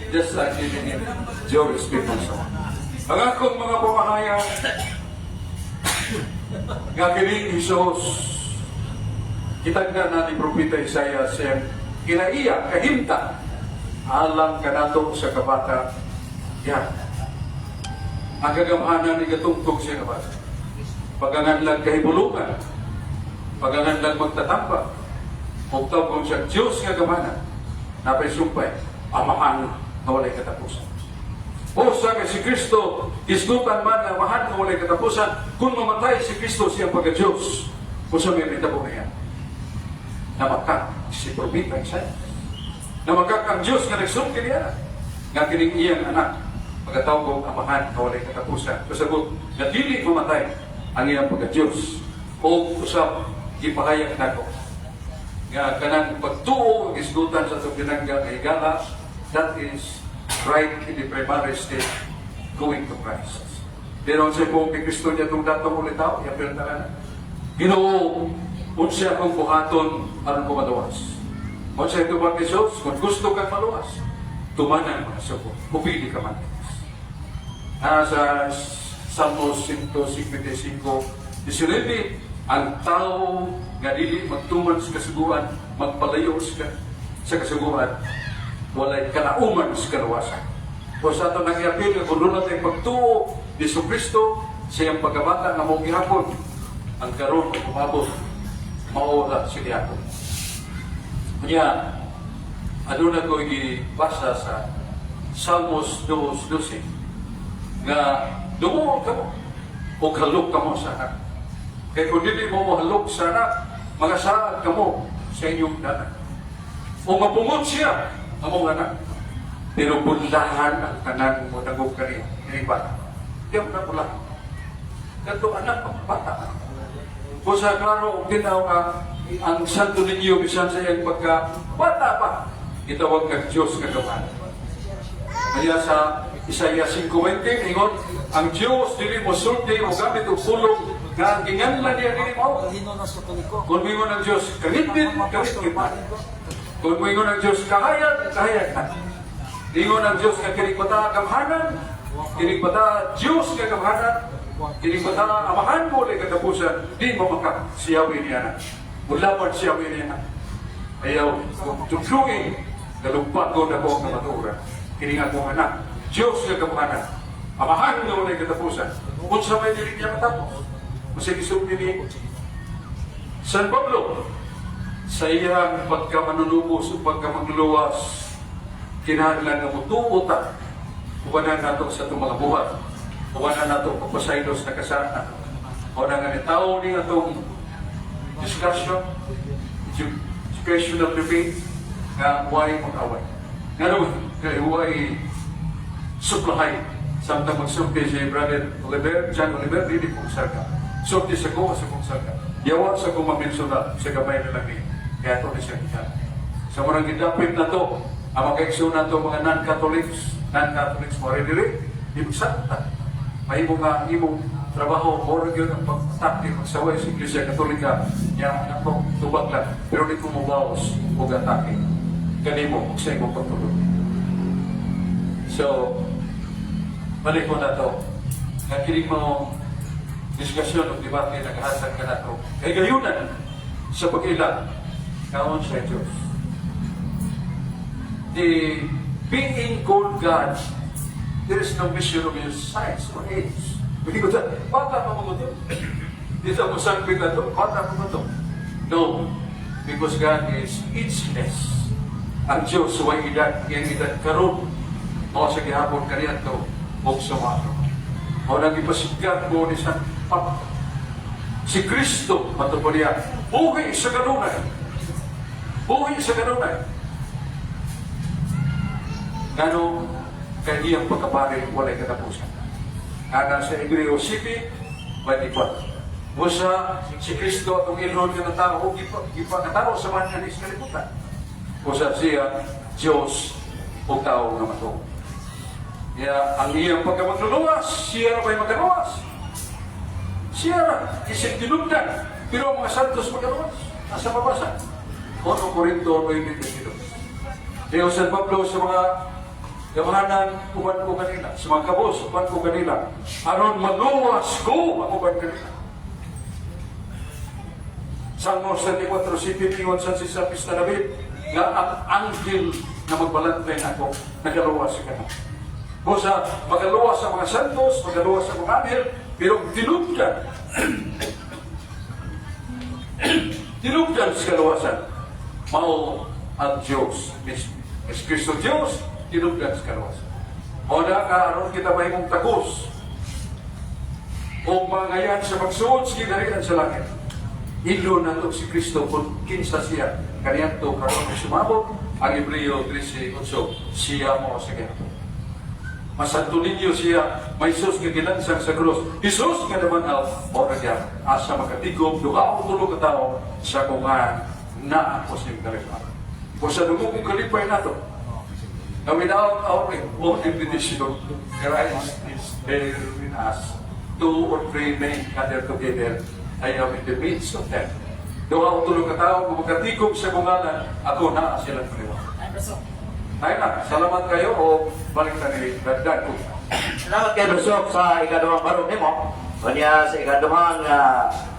just like in Joe Spinoza. Ang akong mga pamahayang nga kining Isos kitagnan na ni Propeta Isaiah siyang kinaiya, kahimta alang kanato sa kabata yan. ang kagamhanan ni katungtong siya naman. Paganganlag kahibulungan, paganganlag magtatamba, ugtaw kung siya Diyos nga gamhanan, napay sumpay, amahan na walay katapusan. O sa si Kristo, isdutan man na amahan na walay katapusan, kung mamatay si Kristo siyang pagka-Diyos, kung sa may mitabo na yan, na makak si Propita Isaiah, na makak ang Diyos nga nagsumpi niya, nga kining iyang anak, pagkatawag kong amahan na walay katapusan. Kasagot, na dili mamatay ang iyang pagka-Diyos, o usap, ipahayag na ko, nga kanang pagtuo, isdutan sa itong ginanggang higala, that is right in the primary state, going to Christ. Pero sa po kay Kristo niya itong datong ulit tao, yung pinatalan, Ginoo, unsya akong buhaton aron ko maluwas. Unsya ito ba Jesus, kung gusto kang maluwas, tumanan mga suko, pupili ka man. Sa Salmos 155, disunod ang tao nga dili magtuman sa kasuguan, magpalayo sa kasuguan, walay kalauman sa kaluwasan. O sa ito nag-iapil nga kung doon natin pagtuo ni Kristo sa iyang pagkabata na mong gihapon, ang karoon ng umabot, maula si Diakon. Kanya, ano na ko ibasa sa Salmos 2:12 nga dumuo ka mo o halok ka mo sa anak. Kaya kung hindi mo halok sa anak, magasaad ka mo sa inyong anak. O mabungot siya ang mong anak. Pero bunlahan ang tanan mo nagog ka rin. Iba. Diyan na pula. Ganto anak, bata. Kung sa klaro, ginaw nga, ang santo ninyo, bisan sa iyang pagka, bata pa, itawag ka Diyos kagaman. Kaya sa Isaiah 5:20, ingon, ang Diyos dili mo sulti o gamit o pulong nga ang ginganlan niya dili mo. Kung mingon ang Diyos, kangitbit man. Kung mingon ang Diyos, kahayag na. Ingon ang Diyos nga kinikbata kamhanan, kinikbata Diyos nga kamhanan, kinikbata amahan mo ulit katapusan, di mo maka siyawin niya na. Mulapan siyawin niya na. Ayaw, tutulungin, nalugpat ko na po ang matura. Kiningat mo anak, Diyos nga kamhanan, amahan mo ulit katapusan. Kung sa may dilig niya matapos, masikisog ni San Pablo, sa iyang pagkamanunubos o pagkamagluwas, kinahanglan nga mutuutan, uwanan nato sa itong mga buhat, uwanan nato pagpasaylos na kasana, uwanan nga ni tao ni itong discussion, educational debate, nga huwag mag-away. Nga naman, huwag suplahay. Samtang magsumpi si Brother Oliver, John Oliver, hindi kong sarga. Sumpi sa ko, sa kong sarga. Yawa sa kong mamensuna sa gabay na lagi. Kaya ito na siya kita. Sa marang gidapit na to, ang mga na to mga non-Catholics, mga rediri, ibig santa. May mga imong trabaho, moro yun ang pagtakti, magsaway sa Iglesia Katolika, niya ako tubag lang, pero di ko mabawas o gatake. Ganimo, sa imong pagtulog. So, balik mo na to. Nakinig mo diskusyon o debate na nagahasag ka na to. Kaya gayunan sa pag-ilang, kaon sa Diyos. The being called God, there is no measure of your size or age. Hindi ko sabi, bata pa mo ito. Hindi sa musangpit na ito, bata pa mo ito. No, because God is ageless. Ang Diyos, huwag edad, yung edad karoon, o sa gihapon kaniya ito, o sumaro. O nag-ipasigat mo ni San Papa. Si Kristo, matupo niya, buhay sa kanunay. Buhay sa kanunay. Gano kaniyang pagkabari walay katapusan. Ana sa Hebreo City, 24. Musa si Kristo atong ilhon nga na tao, gipa katao sa man ni sa kalibutan. Musa siya Diyos o tao nga mato. Ya ang iyang pagkamagluluwas, siya may magaluwas. Siya isip tinugdan, pero ang mga santos magaluwas. Nasa mabasa. 1 Corinto 9:22. Deo San Pablo sa mga gamahanan, uban ko kanila. Sa mga kabos, uban ko kanila. Aron magluwas ko, ang uban kanila. Salmo 34:7, ingon sa si Salmista David, nga ang anghel na magbalantay na ako, nagaluwas ka na. O sa magaluwas sa mga santos, magaluwas sa mga anghel, pero tinubdan. Tinubdan sa kaluwasan. Mao ang Diyos. Is Kristo Diyos, tinubdan sa kaluwasan. O na karon kita mahimong takos o mangayan sa magsuod sa kinarian sa langit. Ilo na to si Kristo kung kinsa siya. Kaniyan to karon sumabot ang Hebreo 13:8. Siya mo sa ganito. Masanto ninyo siya, may Isus nga ginansang sa krus. Isus nga naman ang oragyan. Asa makatigom, duha o tulog ka tao sa kungan na ako siyang kalipay. O sa dugo kong kalipay na to, na without our own invitation, Christ is there with us. 2 or 3 men gather together, I am in the midst of them. Duha o tulog ka tao, kung makatigom sa kunganan, ako na silang kaliwa. Ay na, salamat kayo o balik na ni Brad ko. Salamat kay Brusok sa ikaduhang barong nimo. Kanya sa ikaduhang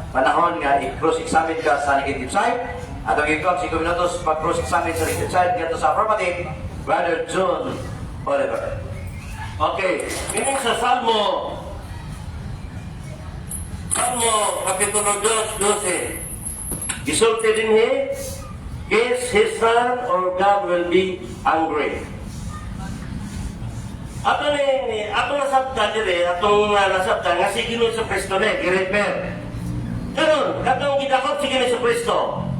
panahon nga i-cross-examine ka sa negative side. At ang ikaw, 5 minutos pag-cross-examine sa negative side dito sa affirmative, Brother John Oliver. Okay, ini sa Salmo Kapitulo 2:12. Gisulti din is his son or God will be angry. Ato nasabda dire, atong nasabda nga si Ginoo sa Kristo ni, girefer. Karon, katong gidakop si Ginoo sa Kristo,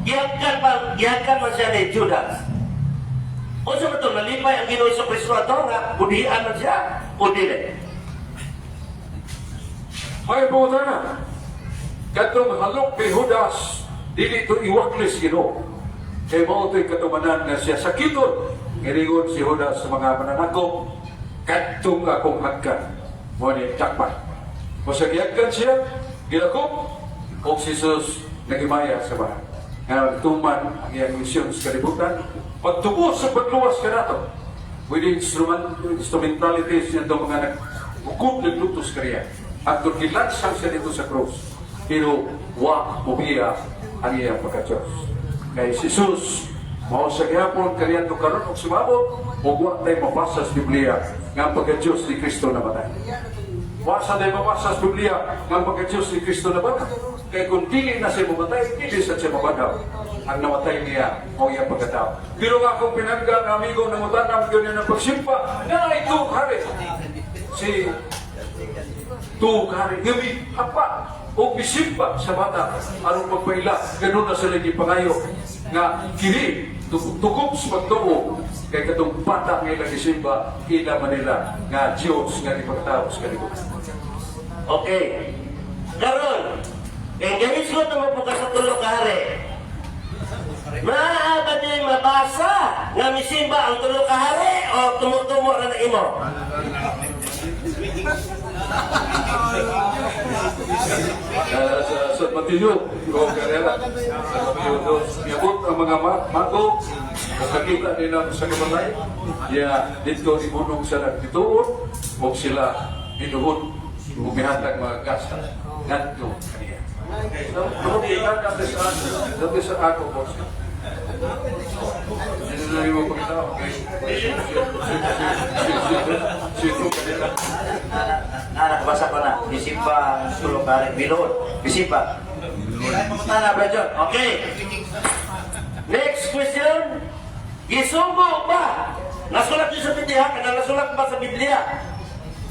gihatkan man siya ni Judas. O sa bato, nalipay ang Ginoo sa Kristo ato nga, budian man siya, o dili. May buta na. Katong halok kay Judas, dili ito iwaklis Ginoo. Kaya mo ito'y katumanan na siya sakiton. Ngirigon si Judas sa mga mananakop, katong akong hagkan. Ngunit takpan. O sa giyagkan siya, ginakop, o si Jesus nagimaya sa bahay. Nga tuman ang iyang misyon sa kalibutan. Pagtubos sa pagluwas ka nato. With instrumentalities niya itong mga nagukod naglutos kariya. At kung kilansang siya dito sa krus, pero wak mubiya ang iyang pagka-Diyos. Kay Jesus, mao sa gihapon kaniya to karon og sumabot ug wa tay mabasa sa Biblia nga ang pagka-Diyos ni Kristo namatay. Wa sa tay mabasa sa Biblia nga ang pagka-Diyos ni Kristo namatay. Kay kung dili na siya mamatay, dili sa siya mabadaw. Ang namatay niya o iyang pagkatao. Pero nga kung pinanggan amigo ng utanang yun ng pagsimpa, na ito hari. Si hari gami apa o bisimpa sa bata anong pagpaila ganun na sila gipangayo nga kini tukup sa pagtuo kay katong bata nga ilang gisimba ila Manila nga Diyos nga ipagtao sa kalibutan. Okay. Karon, kaya gamis ko ito mabukas sa tulog kahari. Maaabad niya mabasa nga misimba ang tulog kahari o tumutumo na na imo? Sa Matthew, o karela, sa Matthew 2, iabot ang mga mago, nakakita nila sa kabalay, dito imunong sa nagtituon, o sila inuhod, umihatag mga gasta, ngadto kaniya. So, kumutikan dati sa ako, boss. Hindi na rin mo pagkita, okay? Sito kanila. Nakabasa ko na. Bisimba ang sulong karin. Binuod. Bisimba. Pumunta na, Brad John. Okay. Next question. Gisugo ba? Nasulat niyo sa Biblia? Nasulat ba sa Biblia?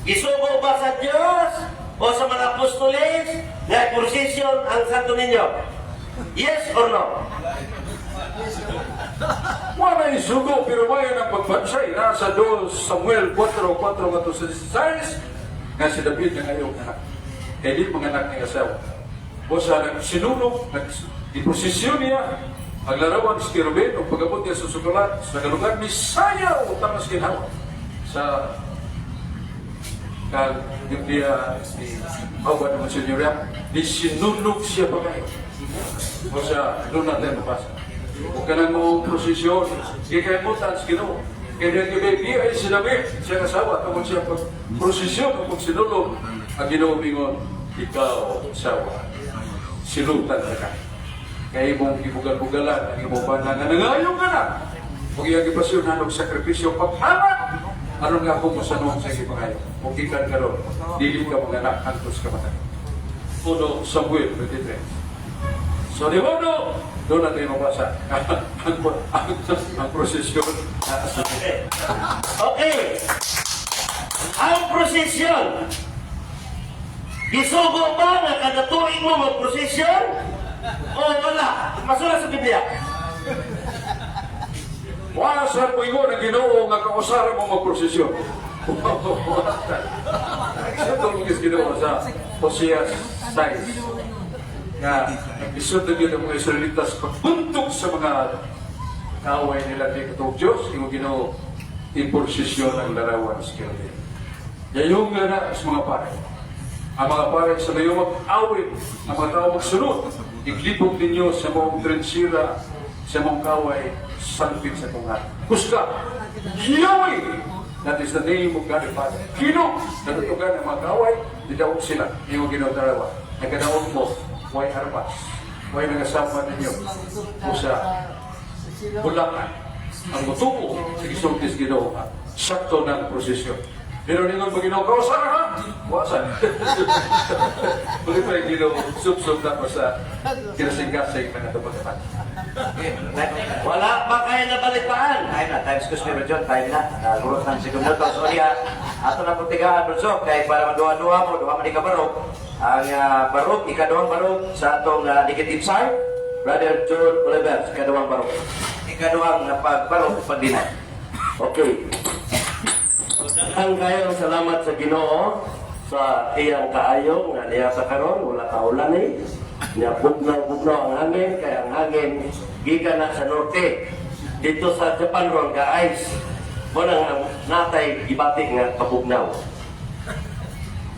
Gisugo ba sa Diyos o sa mga apostoles na prosesyon ang Santo Niño? Yes or no? Wala yung sugo, pero may ang pagbansay. Nasa 2 Samuel 4:4-16 nga si David na ngayong anak. Kaya di manganak ng asawa. O sa sinunog, iposisyon niya, maglarawan si Kirubin, o pagabot niya sa sukulat, sa lugar ni Sayaw, tamas ginawa. Sa Biblia ni Awa naman si Nuriam, ni sinunog siya pa kayo. O sa doon natin mapasa. Huwag ka nang mo prosesyon, ikaimutan sa Ginoo. Kaya nagkibay ay sinabi siya kasawa, tungkol siya pag-prosesyon o pag-sinulog, ang Ginoo mingon, ikaw, sawa, silutan ka na. Kaya mong ibugal-bugalan, ang imong panangan, nangayong ka na. Huwag iyang ipasyon na ng sakripisyo, paghamat Ano nga kung masanong sa iyo mga kung ikan ka ron, dili ka mga antos ka matay. 1 Samuel 23. So di ba no? Doon natin mabasa ang prosesyon. Okay. Ang prosesyon. Gisugo ba nga kada tuig mo mag-prosesyon? O wala? Masulat sa Biblia. Wala sa puingo na Ginoo nga kausara mo magprosesyon. Sa tulungis Ginoo sa Hosea 6 nga isod na yun ang mga Israelitas pagbuntok sa mga kaaway nila kay katong Diyos, yung Ginoo iprosesyon ang larawan sa kanya. Yayong nga na sa mga pare. Ang mga pare sa layo mag-awit, ang mga tao magsunod, iglibog ninyo sa mong trensira, sa mong kaway, salpin sa tungan. Kuska, Yahweh! That is the name of God the Father. Kino, natutugan ang mga kaway, didaog sila, yung Ginoo darawa. Nagkadaog mo, huwag harpas, huwag nangasama ninyo, o sa bulakan, ang mutuo sa gisultis Ginoo, sakto ng prosesyon. Pero ningon pag Ginoo, kausara ha? Wasan. Pag pa yung Ginoo, sub-sub na pa sa kinasing-kasing na natapagatan. Wala ba kayo nabalitaan? Time na, time excuse me, Bro John, time na. Nagurot ng segundo. So, ato na putigaan, Bro John, kaya para maduha-duha mo, duha man ikabarog. Ang barog, ikaduhang barog sa atong negative side, Brother John Oliver, ikaduhang barog. Ikaduhang pagbarog, pagdinay. Okay. Ang kayong salamat sa Ginoo sa iyang kaayo nga niya sa karon wala ka ulan eh. Niya bugnaw ang hangin kaya ang hangin gikan na sa norte. Dito sa Japan ron ka ice. Mo nang natay gibatik nga kabugnaw.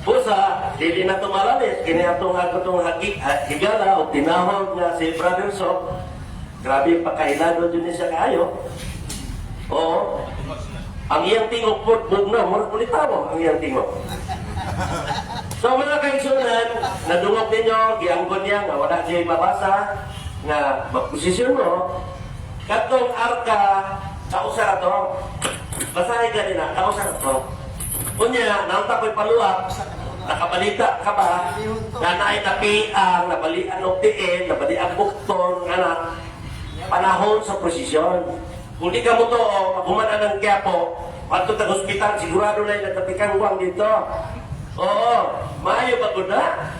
Pusa, dili na tumalalis kini atong atong higala o tinawag nga si Brother So. Grabe pakailado din siya kaayo. Oo. Ang iyang tingog po, bugnaw, mura kulitaw ang iyang tingog. So mga kaigsunan, nadungog ninyo, gianggon niya, nga wala niya mabasa, nga magposisyon mo, katong arka, kausara to, basahin ka nila, kausara to. Kunya, nanta ko'y paluak, nakabalita ka ba, na naay napiang, nabalian ng tiin, nabalian bukton, nga panahon sa posisyon. Kung di ka mo to, pagumana ng Quiapo, patod ang hospital, sigurado na yung nagkapikang uwang dito. Oo, maayo ba ko na?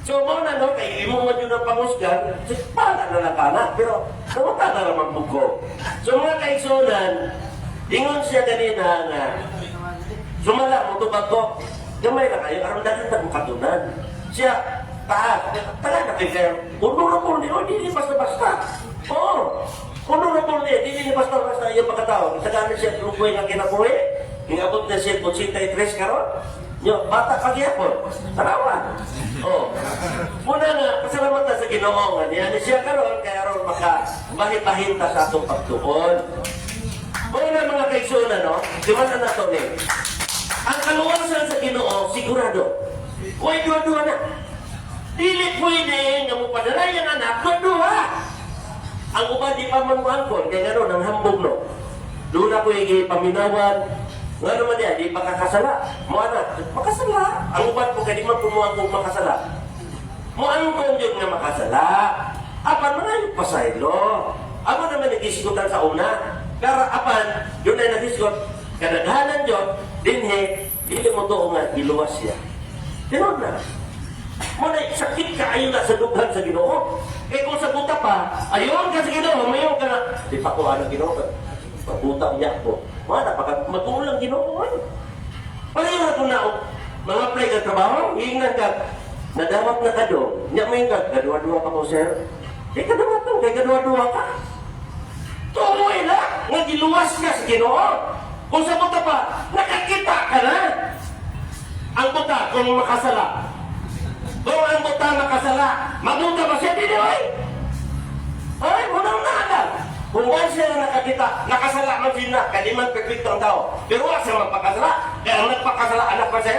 So mo na no, kay imo mo yun ang pangusgan, pala na nakana, pero namuta na naman buko. So mga kaigsunan, ingon siya kanina na, sumala mo to bago, gamay na kayo, aram dahil nagmukatunan. Siya, taas, talaga kayo, unuro di basta-basta. Oo. Kuno na po niya, hindi basta-basta yung pagkatao. Sagana siya, lupoy ng kinabuhi. Ingabot na siya, 83 karon. Yung bata pagyapon. Tarawan. Oh. Muna nga, pasalamat na sa Ginoo nga niya. Siya karon, kaya ron makabahit-bahinta sa atong pagtuon. Muna mga kaigsunan, no? Diwan na nato ni. Ang kaluwasan sa Ginoo, sigurado. Huwag duwa-duwa na. Dili pwede nga mo padala yung anak, duwa-duwa. Ang uban di pa manuangkon, kaya gano'n, ang hambog no. Doon ako yung paminawan, nga naman niya, di pa kakasala. Moana, makasala. Ang uban ko, kaya di man pumuangkong makasala. Moangkong yun nga makasala. Apan, marayong pasaylo. Ako naman nag-isikutan sa una. Pero apan, yun ay nag-isikot. Kadaghanan yun, dinhe, hindi mo to nga, iluwas siya. Tinon na. Muna, sakit ka ayon na sa dughan sa Ginoo. Eh kung sa buta pa, ayon ka sa Ginoo, mayon ka na. Di pa ko ano Ginoo ka. Pagbuta niya ko. Mana, pagka matulang Ginoo. Pareho na kung mga-apply ka trabaho, hiingan ka. Nadawat na ka doon. Niya mayon ka, kadua-dua ka po, sir. Eh, kadua to, kaya kadua-dua ka. Tumoy na, nga giluwas ka sa Ginoo. Kung sa buta pa, nakakita ka na. Ang buta, kung makasala. Kung ang buta makasala, mabuta ba siya din ay? Ay, munang naalam. Kung wala siya na nakakita, nakasala man sila, kaliman perfecto ang tao. Pero wala siya magpakasala, kaya ang nagpakasala anak pa siya.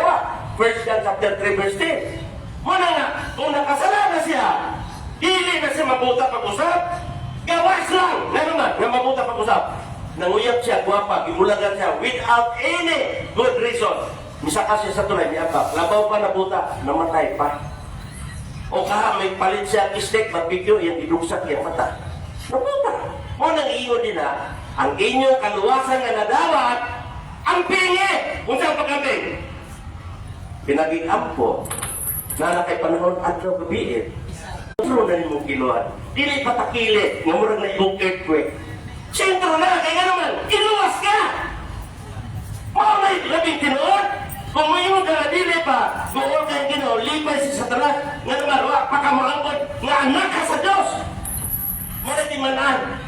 1 John chapter 3 verse 10. Muna nga, kung nakasala na siya, hindi na siya mabuta pag-usap, gawas lang, na naman, na mabuta pag-usap. nanguyap siya, guwapa, gimulagan siya, without any good reason. Misaka siya sa tulay, niyakap, labaw pa na buta, namatay pa. O kaha, may palit siya, istek, magbigyo, yan, idugsak yung mata. Nabuta. Mo nang iyo din na, ang inyong kaluwasan na nadawat, ang pingi! Kung saan pagkabing? Pinag-iampo, na kay panahon at sa gabiin. Sentro na mong kiluan. Dili patakili, nga murag na yung earthquake. Sentro na, kaya naman, iluwas ka! Mamay, labing tinuod. Kung may mo ka na dili pa, buol kang Ginoo, lipay si Satanas, nga naman, wak pa ka maangkod, nga anak ka sa Diyos. Muna di manan.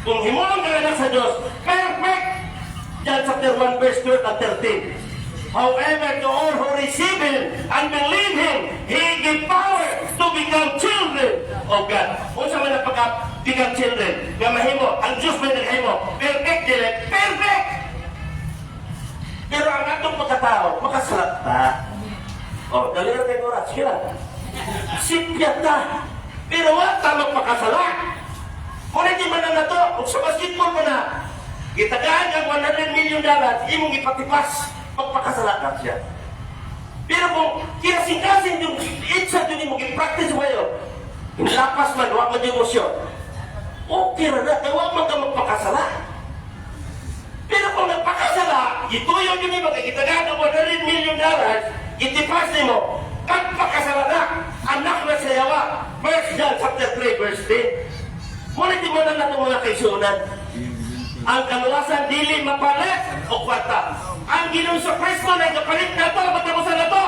Kung himulong ka anak sa Diyos, perfect! John chapter 1 verse 12 and 13. However, to all who receive Him and believe Him, He give power to become children of God. Kung sa mga become children, nga mahimo, ang Diyos may naghimo, perfect dili, perfect! Pero ang atong pagkatao, makasalat ta. O, dali na tayo oras, kila. Sipyat ta. Pero wala ta magpakasalat. Kung hindi man na to, kung sa basketball mo na, itagaan ang $100 million, imong ipatipas, magpakasalat na siya. Pero kung kinasing-kasing yung itsa doon imong i-practice mo kayo, lapas man, huwag mo yung emosyon, okay na na, kaya huwag man ka magpakasalat. Pero kung nagpakasala, ituyo nyo nyo, kikitagaan ang $100 million, itipas nyo mo, pagpakasala na, anak na sa yawa. 1 John chapter 3, verse 10. Ngunit mo na itong mga kaisunan. Ang kaluwasan dili mapalit o kwata. Ang Ginoong sa Kristo na kapalit na ito, matapusan na ito.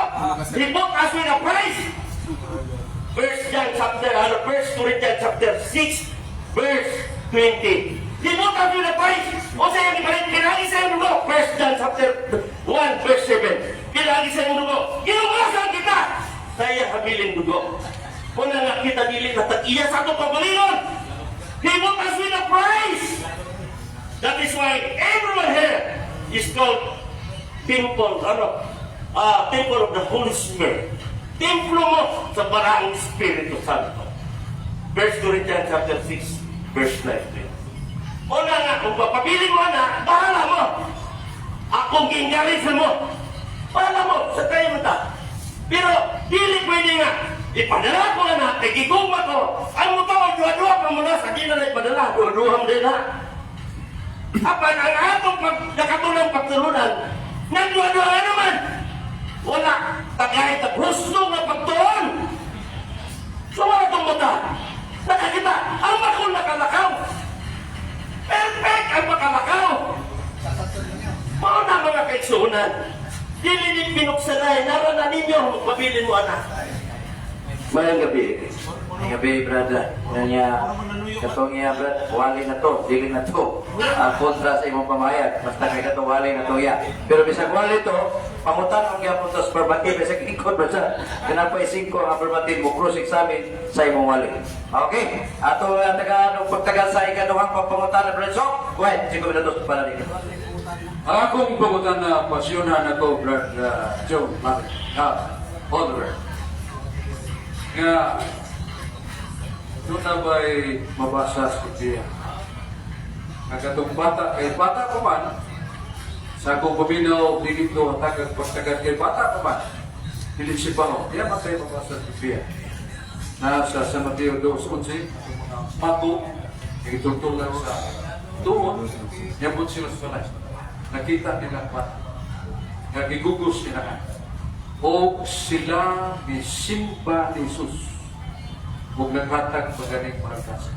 He bought us with a price. 1 Corinthians chapter 6, verse 20. He bought us with a price. O sa yung ipalit, kinagi sa yung dugo. 1 John chapter 1, verse 7. Kinagi sa yung dugo. Ginuwasan kita sa iyang habiling dugo. Kung nga kita dili na tag-iya sa itong pagbulingon. He bought us with a price. That is why everyone here is called temple of the Holy Spirit. Templo mo sa barang Espiritu Santo. 1 Corinthians chapter 6, verse 19. O na nga, kung papabilin mo na, bahala mo. Akong gingarin mo. Bahala mo, sa tayo mo ta. Pero, dili pwede nga. Ipadala ko na, kikiguma ko. Ang mo tawag, dua-dua pa mula sa di na ipadala. Dua-dua mo din na. Apan, ang atong nakatulang pagtulunan, nagdua-dua na naman. Wala, tagay, tagrusto nga pagtuon. So, wala itong mata. Nakakita, ang makul nakalakaw. Perfect ang makalakaw. Mauna mga kaigsunan. Dili ni pinuksanay, naranan ninyo, mabilin mo anak. Mayang gabi. Mayang gabi, brother. Kanya, katong iya, brad, wali na to, dili na to. Ang kontra sa imong pamayag, basta kay katong wali na to, ya. Pero bisag wali to, pamutan ang kaya puntos perbative, bisag ikot, brother. Ganapa isingko ang perbative mo, cross-examine sa imong wali. Okay? Ato, pagtagal sa ikaduhang papamutan na brother. So, wait, 5 minutos para dito. Akong ipagutan na pasyonan ako, Brad Joe Malik, Oliver. Nga, doon na ba'y mabasa sa Biblia? Nagatong bata, kay bata pa man, sa akong paminaw, dito ang pagtagat kay bata pa man, hindi si Pango. Kaya matay mabasa sa Biblia. Na sa San Mateo 2:11, mga pato, nagitultulan sa tuon, yabot sila sa palay. Nakita nila bata. Nagigugos nila. O sila nisimba ni Jesus. Huwag naghatag magaling maragkas.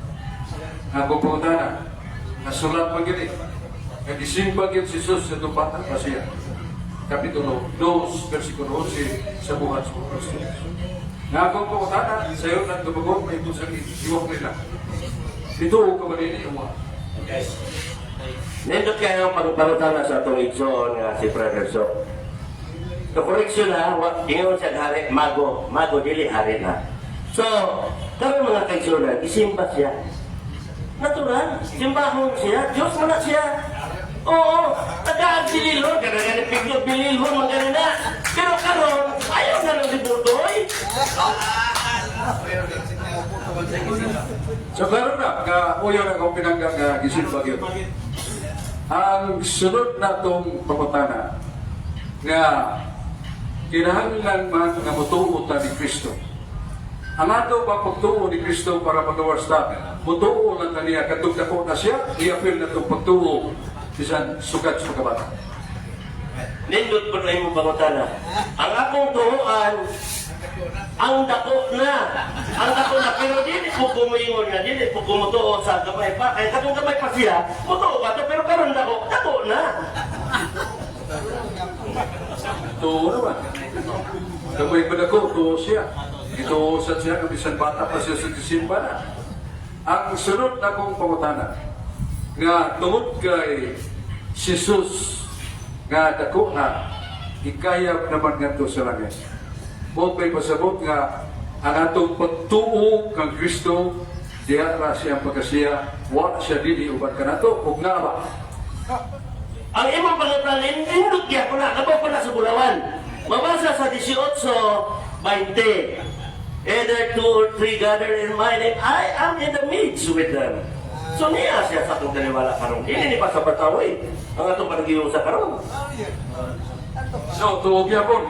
Nagpupunta nasulat magaling. Nagsimba ni Jesus sa itong bata pa siya. Kapitulo 2, versikulo 11 sa buhat sa Kristo. Nagpupunta na sa'yo ng dumagot may pusang iwak nila. Ito ka ba nini yung mga? Nindot kayo pagparutan na sa itong igsoon nga si Brother So. Kakoreksyon na, ingon siya hari, mago, dili hari na. So, kami mga kaigsunan, isimba siya. Natural, simbahon siya, Diyos mo na siya. Oo, tagaan bililhon, ganang piglo bililhon, magana na. Pero karon, ayaw na lang si Budoy. So, meron na, uyo na akong pinanggang gisimba yun. Ang sunod na itong pangutana nga kinahanglan man nga mutuo ta ni Kristo. Ang ato ba pagtuo ni Kristo para magawas ta? Mutuo lang ta niya katong dako na siya, i-appeal na itong pagtuo bisan sugat sa kabata. Nindot po na yung pangutana. Ang akong tuhuan, ang dako na. Ang dako na. Pero dili po kumingon nga, dili po kumutuo sa gamay pa. Kaya katong gamay pa siya, mutuo ka to, pero karon dako na. Tuo naman. Gamay pa dako, tuo siya. Ito sa siya, kabisan bata pa siya sa disimba na. Ang sunod na kong pangutana, nga tungod kay Jesus nga dako na ikayab naman nga to sa langit. Huwag may pasabot nga ang atong pagtuo kang Kristo diha ra siyang pagkasiya, wala siya dili uban ka nato ug nga ba? Ang imong pangutanin, nindot niya ko na, nabaw pa na sa Bulawan. Mabasa sa 18:20. Either 2 or 3 gather in my name, I am in the midst with them. So niya siya sa itong daniwala karon. Hindi ni pa sa patawoy. Ang atong panagiyong sa karon. So, tuog niya po.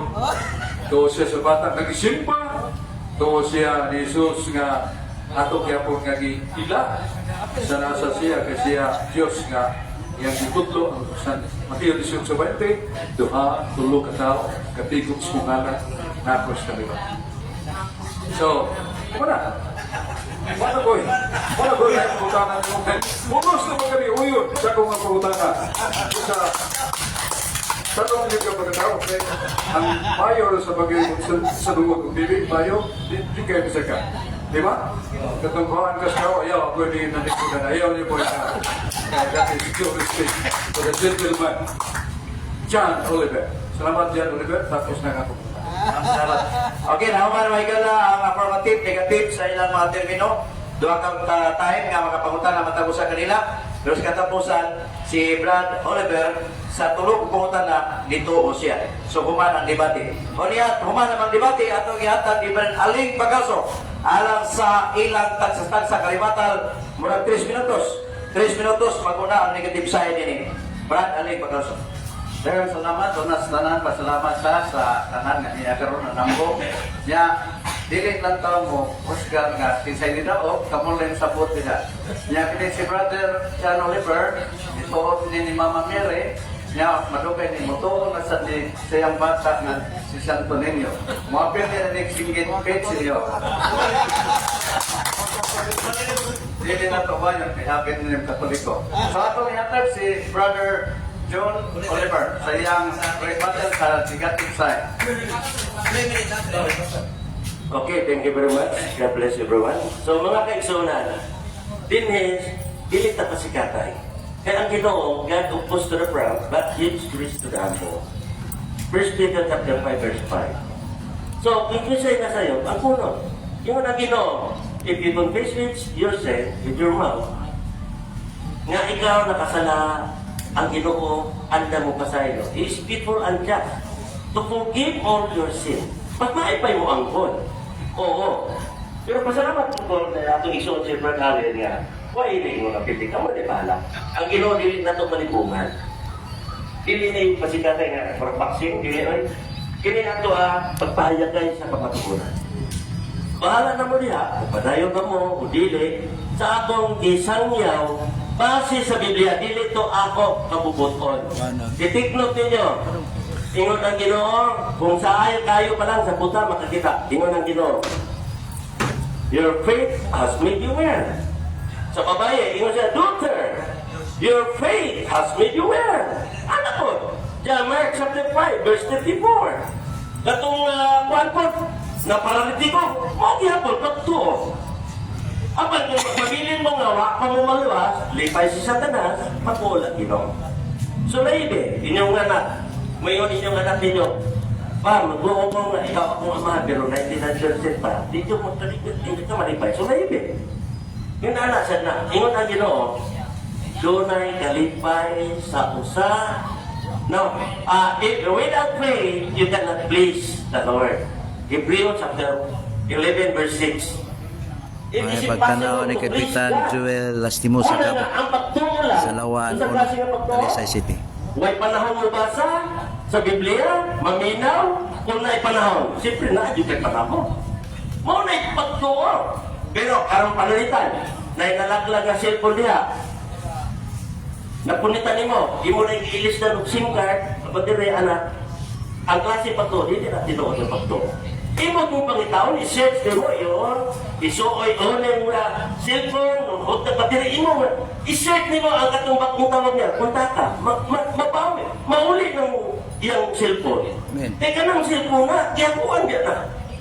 Tuog siya sa bata nagisimba. Tuog siya ni Jesus nga ato kaya po nga ila. Sa nasa siya kasi siya Diyos nga yang gitudlo ang San Mateo 18:20. Duha, tulo ka tao, katigog sa ngalan, nakos kaliwa. So, wala. Wala ko yung pagkutanan mo. Mugos na mga kami uyon sa kong mga pagkutanan. Sa tanong yung kapagkatao, ang mayor sa bagay sa luwag ng bibig, mayor, di kayo bisa ka. Di ba? Katungkuhan ka sa kao, ayaw, ako hindi nanikunan. Ayaw niyo po yung that is due respect to the gentleman, John Oliver. Salamat, John Oliver. Tapos na ako. Salamat. Okay, naman Michael ang affirmative, negative sa ilang mga termino. Duha kang time nga makapangutan na matapos sa kanila. Pero sa katapusan, si Brad Oliver sa tulog pangutan na dito o siya. So human ang debate. O niya, human ang debate atong gihatag ni Brad Aling Pagaso alang sa ilang tagsastag sa kalimatal murag 3 minutos. 3 minutos maguna ang negative side ini. Brad Aling Pagaso. Sir, salamat. Unas tanan, pasalamat sa tanan nga niya karoon ng nambo. Niya, dili lang tao mo, Oscar nga, kinsay nila o, kamulin sa puti na. Niya, kini si Brother John Oliver, ito ni Mama Mary, niya, madugay ni Muto na sa siyang bata na si Santo Niño. Mapil niya na nagsinggit page niyo. Dili na ito ba yung kihapin niyo yung Katoliko. So, atong ihatag si Brother John Oliver sa iyang rebuttal sa negative side. Okay, thank you very much. God bless everyone. So mga kaigsunan, dinhes, dili ta pasikatay. Kaya ang Ginoo, God opposed to the proud, but gives grace to the humble. 1 Peter chapter 5 verse 5. So, kung kisay na sa'yo, ang puno. Yung na Ginoo, if you confess your sin with your mouth, nga ikaw nakasala, ang Ginoo, anda mo pa sa'yo. He is faithful and just to forgive all your sin. Pag maipay mo ang God. Oo. Pero pasalamat po na itong isuot si Brad Allen nga, why hindi mo napili ka mo, di pala. Ang Ginoo, dili na itong manibungan. Dili na yung pasikatay nga, for vaccine, dili na kini na ito pagpahayag kayo sa kapatukunan. Bahala na mo niya, padayon ka mo, o dili, sa akong isangyaw, base sa Biblia, dili to ako kabubuton. Itiknot ninyo. Ingon ang Ginoo, kung sa ayaw kayo pa lang sa buta makakita. Ingon ang Ginoo, your faith has made you well. Sa babae, ingon siya, daughter, your faith has made you well. Ano po? Diyan, Mark chapter 5, verse 34. Katong kuhan po, na paralitiko, magyapon, pagtuo. Apan kung magpabilin mo nga, wak pa mo maluwas, lipay si Satanas, magulat Ginoo. So laibe, inyong anak, mayon inyong anak ninyo, pa, magbuo mo nga, ikaw akong ama, pero 19% pa, dito mo talikot, hindi ka malipay. So laibe, yung anak siya na, ingon ang Ginoo, dunay kalipay sa usa. No, if without faith, you cannot please the Lord. Hebrews chapter 11 verse 6. May pagtanaw ni Kapitan Joel Lastimosa Cabo sa Lawan, Talisay City. May panahon mo basa sa Biblia, maminaw, kung na'y panahon. Siyempre na, yung may panahon. Mo na'y pagtuo. Pero karong panalitan, na'y nalaglag na cellphone diha. Napunitan mo, di mo na'y iilis na ng SIM card, kapatid anak, ang klase pa to, hindi na tinuod ng pagtuo. Imo kung pangitaon, i-search din mo yun. Isuoy onin mo na cellphone, nung patiri imo mo. I-search nimo ang katumbak mong tawag niya. Punta ka, mapawi, mauli ng iyang cellphone. Amen. Teka ng cellphone na, kiyakuan niya na.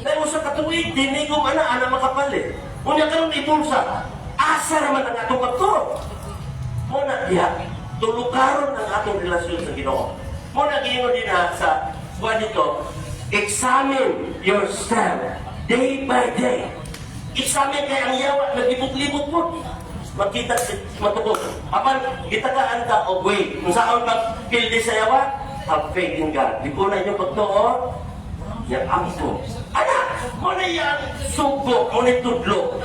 Dahil mo sa katuwid, dinigom ana makapali. Unya ka nung ibulsa, asa naman ang atong pagtuo. Muna diya, tulukaron ang atong relasyon sa Ginoo. Muna ginoo din sa buwan dito, examine yourself day by day. Examine kaya ang yawa, naglibot-libot mo. Makita, matukot. Apan, gitagaan ka, oh wait, kung saan pag-pildi sa yawa, have faith in God. Di ko na inyong pagtuo, yan ang ito. Anak, mo na yan, sugo, mo na tudlo.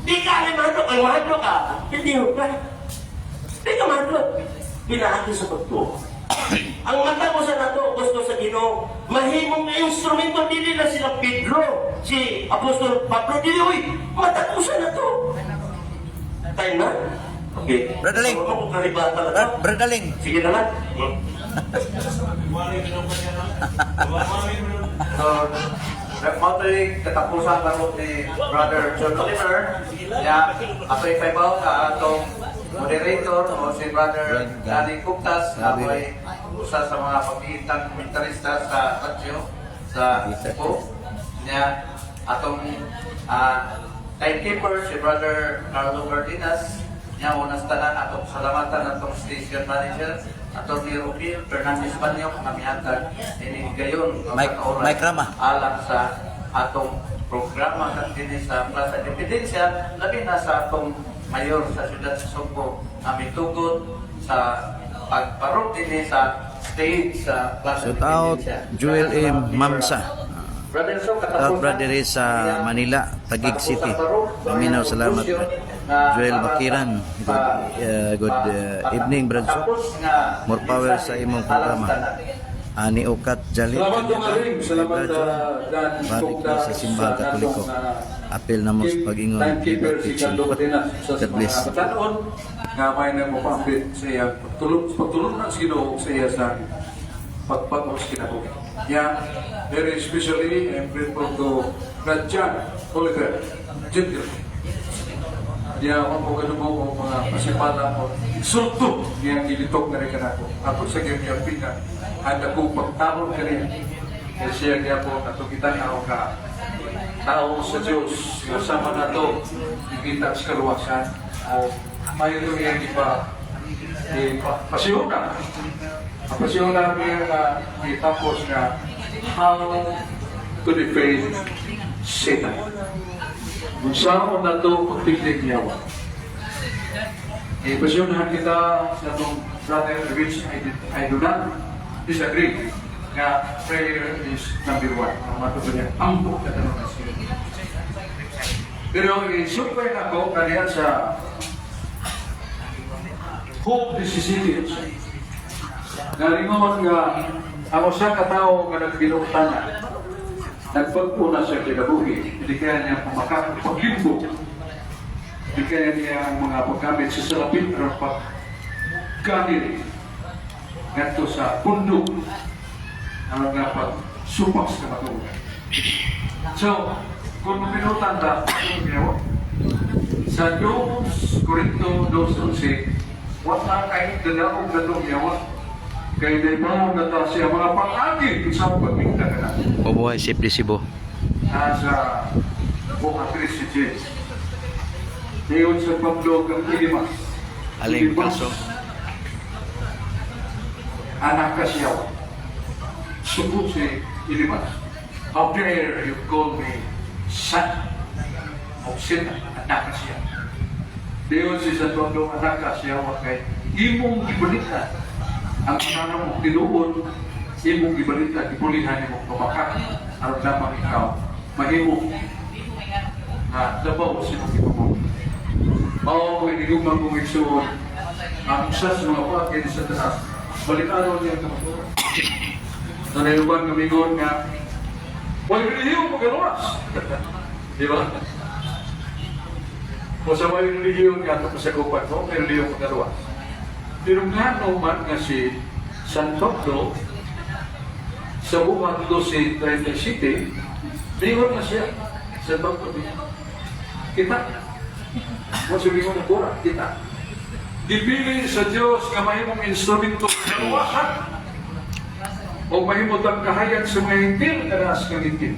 Di ka rin mahadlo, ay mahadlo ka. Hindi ka. Di ka mahadlo. Pinaagi sa pagtuo. Ang mata ko sa nato, gusto sa Ginoo, mahimong na instrumento, dili na sila Pedro, si Apostol Pablo, dili, uy, mata ko sa nato. Tayo na? Okay. Brother Ling. Ano kung karibata na to? Brother Ling. Sige na lang. So, mautoy katapusan laro ni Brother John Oliver. Ya, ako ipabaw ka atong moderator o si Brother Danny Kuptas na may usa sa mga pagkitang komentarista sa radyo sa Cebu. Niya, atong timekeeper si Brother Carlo Gardinas. Niya, unas tanan atong salamatan atong station manager Atty. Rufil Fernandez Banyok kami hatag ini gayon Mike Rama alang sa atong programa kanini sa Plaza Independencia labi na sa atong mayor sa siyudad sa Sugbo kami tugod sa pagparod din sa stage sa Plaza Shout out Independencia. Joel M. Mamsa. Brother So, Shout brother sa Manila, Taguig City. Paminaw, salamat. Joel Bakiran. Good evening, brother. More power sa imong programa. Ani Okat Jalit. Salamat kumaling. Salamat Dan Balik ko sa simbahan Katoliko. Apel na mo sa pag-ingon. timekeeper si Carlo Gardinas sa God bless. mga batanon nga may nang mapambit sa iya pagtulong na sa Ginoo sa iya sa pagpapos kinabuhi. Yeah, very especially I'm grateful to Brad John Oliver Gentle. Dia ako ganun mo mga pasipala ko. Sulto niyang ilitok na rin ka na ako. Ako sa ganyang pinga. At ako pagtawag ka rin. Kaya siya kaya po natukitan ako ka. Tao sa Diyos. Kasama na to. Ikita sa kaluwasan. O mayroon yung iba. Pasiyona. Ang pasiyona niya itapos na how to defeat Satan. Kung saan na ito pagtiglig niyawa. Pasyonahan kita sa itong brother which I do not disagree na prayer is number one. Ang matuto niya, ang buk na tanong na siya. Pero super na ako kaniya sa Hope Decisions. Naringon nga ako sa katao nga nagbinutan na nagpagpuna sa kinabuhi, hindi kaya niya paglimbog, hindi kaya niya ang mga paggamit sa salapit at paggamit ganito sa bundok ang pagsupak sa matugan. So, kung mapinutan na sa 2 Corinto 2:11, wala kahit dalawang gatong yawa kaya naibawang na ta siya mga pang-agin sa pagmigda ka na. Mabuhay si Plesibo. Nasa buong Chris si James. Ngayon sa pamlog ang Ilimas. Aling Paso. Anak ka siya. Subo si Ilimas. How dare you call me son of Satan? Anak ka siya. Ngayon sa pamlog anak ka siya. Kay imong ibalitan ang sana mo tinuod, imong ibalita, ipulihan mo kumakak, aron lamang ikaw, mahimo labaw sa mga ginoo. Mao ko inigugmang kong igsuon ang isa sa mga pagkain sa taas. Balik-araw niya ito. Nanayuban kamingon nga, wala relihiyon mo ganuras. Di ba? O sa may relihiyon nga ito sa kupan mo, may relihiyon mo ganuras. Pero nga naman nga si San Pablo, sa buwan 12:37, bingon na siya. San Pablo, kita. Masabi ko na pura, kita. Dipili sa Diyos nga mahimong instrumento ng kaluwasan o mahimong ang kahayag sa mga hintil na naas kanitin.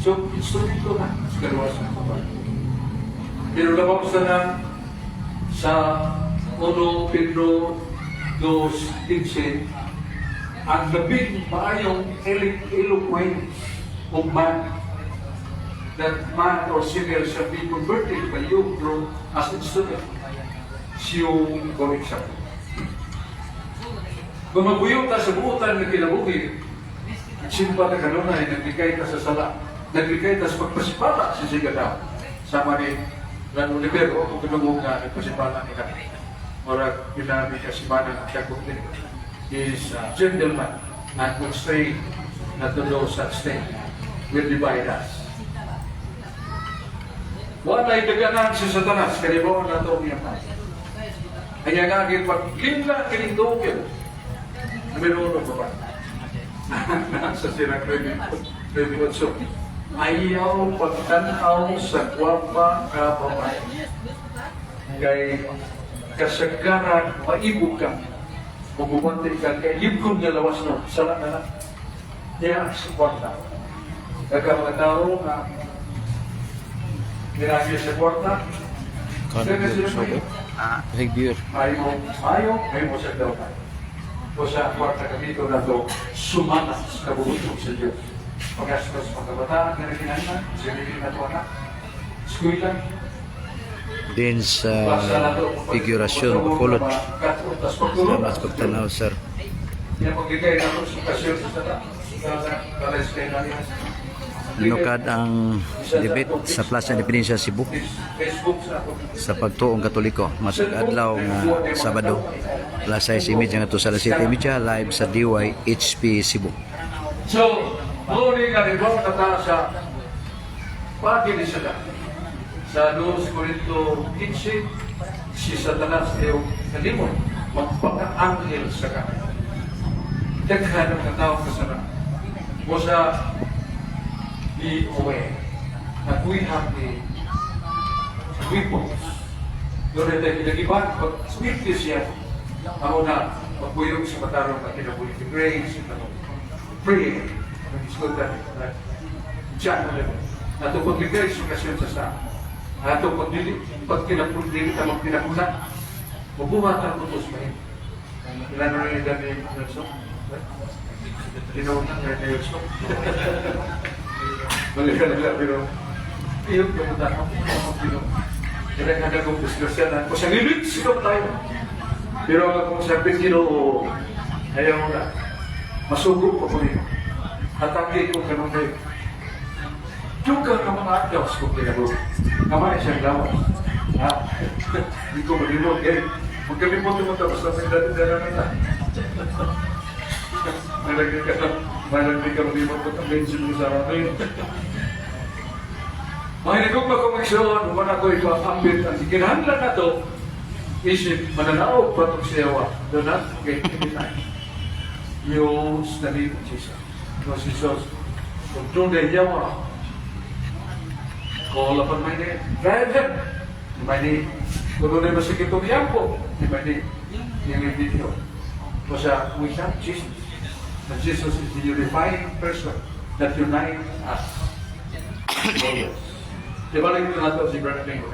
So, instrumento na sa kaluwasan. Pero labaw na sa 1 Pedro 2:15, ang labing maayong eloquent of man, that man or sinner shall be converted by you through as instrument. Siyong correction. Kung magbuyong ta sa buutan na kinabuhi, simpa na kanunay, nagbigay ta sa sala, nagbigay ta sa pagpasipala sa sigadaw. Sama ni Ran Olivero, kung kinumong nga nagpasipala ni kami. Marag pinabi ka si Manang at Kakutin is gentleman and constrained not to do such thing will divide us. Walay daganan si Satanas, kalibaw na ito niya pa. Kaya nga agad pag-limla kinitugil, meron ba ba? Nasa sila Kremotso. Ayaw pagtanaw sa kwapa ka babae. Kay kasagaran, maibog ka. Magbumanti ka, kaya libkong na lawas no. Sala na lang. Kaya sa kwarta. Kaya mga tao na ginagay sa kwarta, Reviewer. Mayo, may mo sa daw tayo. O sa kwarta kapito na ito, sumanas na bubutog sa Diyos. Pag-astos, pagkabataan, na naginanman, sinigil na ito anak. Eskwila. Din sa figurasyon, kulot. Salamat sa pagtanaw, sir. Yan magbigay na ito sa kasyon sa tata. Kalayas kayo na yan. Linukad ang debate sa Plaza Independencia, Cebu Facebook sa ako. sa pagtuong Katoliko. Masag adlaw nga Sabado. Plaza Image nga to sa City Media live sa DYHP Cebu. So, muli nga rin ba kata sa pagi ni sila. Sa 2 Corinto 15, si Satanas ay kalimot magpaka-angel sa kanya. Daghan ang katawag kasama. O sa be aware that we have the weapons. Doon natin kinagiban, pag-speak this yan, ako na magbuyog sa matarong na kinabuhi. The grace, prayer, it's good that dyan na lang. Ato pagbigay sa kasyon sa sa. Ato pag kinapundili ka magpinapunan, mabuhat ang putos pa yun. Ilan na rin yung dami yung Nelson? Linaw na rin Nelson. Balikan nila, pero iyong kamutan ako, kaya kada kong diskusyonan ko sa lilit, sigaw tayo. Pero kung sabihin Ginoo, ayaw mo na, masugo ko rin. Atake ko ganun kayo. Juga ka mga atlaws kung ginagawa. Kamay siyang lawas. Hindi ko malimog eh. Magkalimot mo tapos na may dati-dala na na. Malagay ka malimot mo ang bensin mo sa amin. Mahinagog pa komisyon, umana ko ipapambit ang kinahanglan na ito, isip, mananaog pa itong siyawa, do not get anytime. Use the name of Jesus. Because Jesus, kung doon na yawa, call upon my name, drive them, in my name. Kung doon na masikip itong yampo, in my name, yung video. Because we have Jesus. And Jesus is the unifying person that unites us. Ibalik ko natin si Brother Bingo.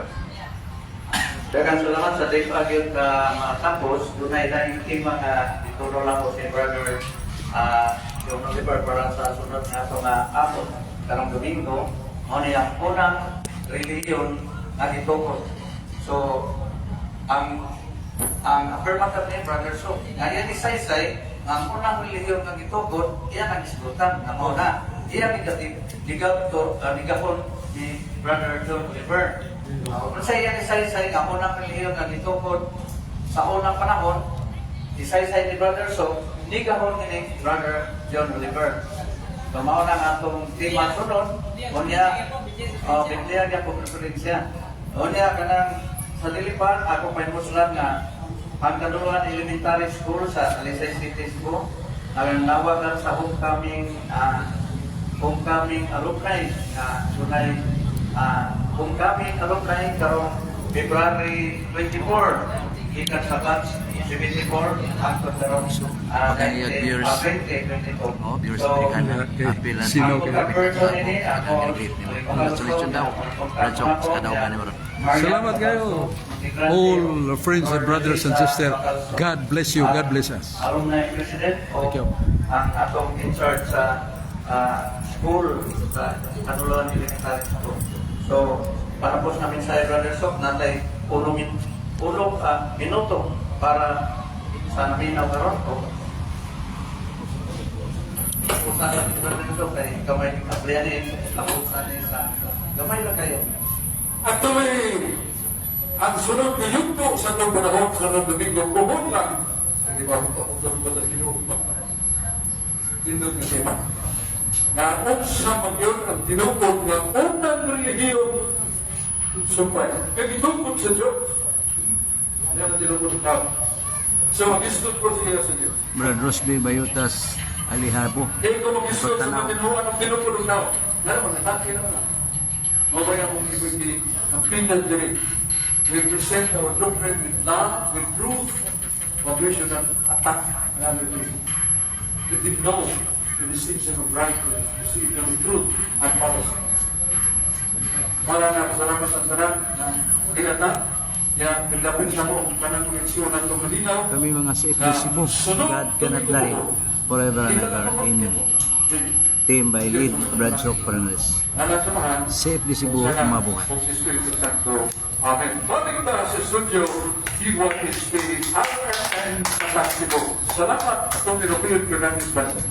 Daghang salamat sa dayto agyud ka mga campus. Dunay na yung team mga ituro lang ko si Brother yung Oliver para sa sunod nga ito nga apos karong Domingo. Ano yung unang religion na gitukod. So, ang affirmative ni Brother So, ngayon ni Saysay, ang unang religion na gitukod, iyan ang isgutan. Ang una, iyan ligapon ni Brother John Oliver. Masaya ni Say-Say nga unang relihiyon nga gitukod sa unang panahon, si Say-Say ni Brother So, ni gahon ni Brother John Oliver. So, mao na nga itong tema sunod, unya, Biblia niya po preferensya. Unya, kanang sa Dilipan, ako pa musulat nga, ang Kaduluan Elementary School sa Alisay City School, ang nawagan sa homecoming alumni na sunay homecoming alumni karong February 24 ikan sa batch 74 hangtod karong Kaya viewers, 2022. oh, viewers So, Amerikana, happy lang. Sino ka person ini ako Congratulations daw. Bradsok, sa daw ka ni Bro. Salamat kayo. All friends and brothers and sisters, God bless you, God bless us. Alumni President o Thank you. ang atong in charge sa school sa Kaduluan Elementary School. So, panapos namin sa Brother Sok, natay 10 minuto para sa naminaw karon o usahan natin sa Brother Sok kay gamay ng kaplayanin, usahan sa gamay na kayo. At tuloy, ang sunod na yugto sa itong panahon sa Domingo, buhon lang. Hindi ba ako batas ginuha? Tindog na siya. Na sa magyon ang tinukod ng unang relihiyon sumpay. Kaya itukod sa Diyos. Yan ang tinukod ng tao. So mag-istot po siya sa Diyos. Brad Rosby Bayutas Alihabo. Kaya kung mag-istot sa Pagtanaw. matinuhan ang tinukod ng tao. Yan ang atake naman. Mabaya kong ibigay ang pinag diri. We present our doctrine with love, with truth, but we should not attack another people. We did know the distinction of right, the distinction of truth, and policy. Para na salamat ang tanan na kinata, ya pindapin na mo ang kanang koneksyon ng Malinaw. Kami mga CFD Cebu, God cannot lie, forever and ever. Amen. Team by lead Bradsok Fernandez. Anak samahan, CFD Cebu, mabuhay. Kung si Espiritu Santo. Amen. Balik ba sa studio, Iwan Spirit, RMN sa Cebu. Salamat, Dr. Fernandez Banton.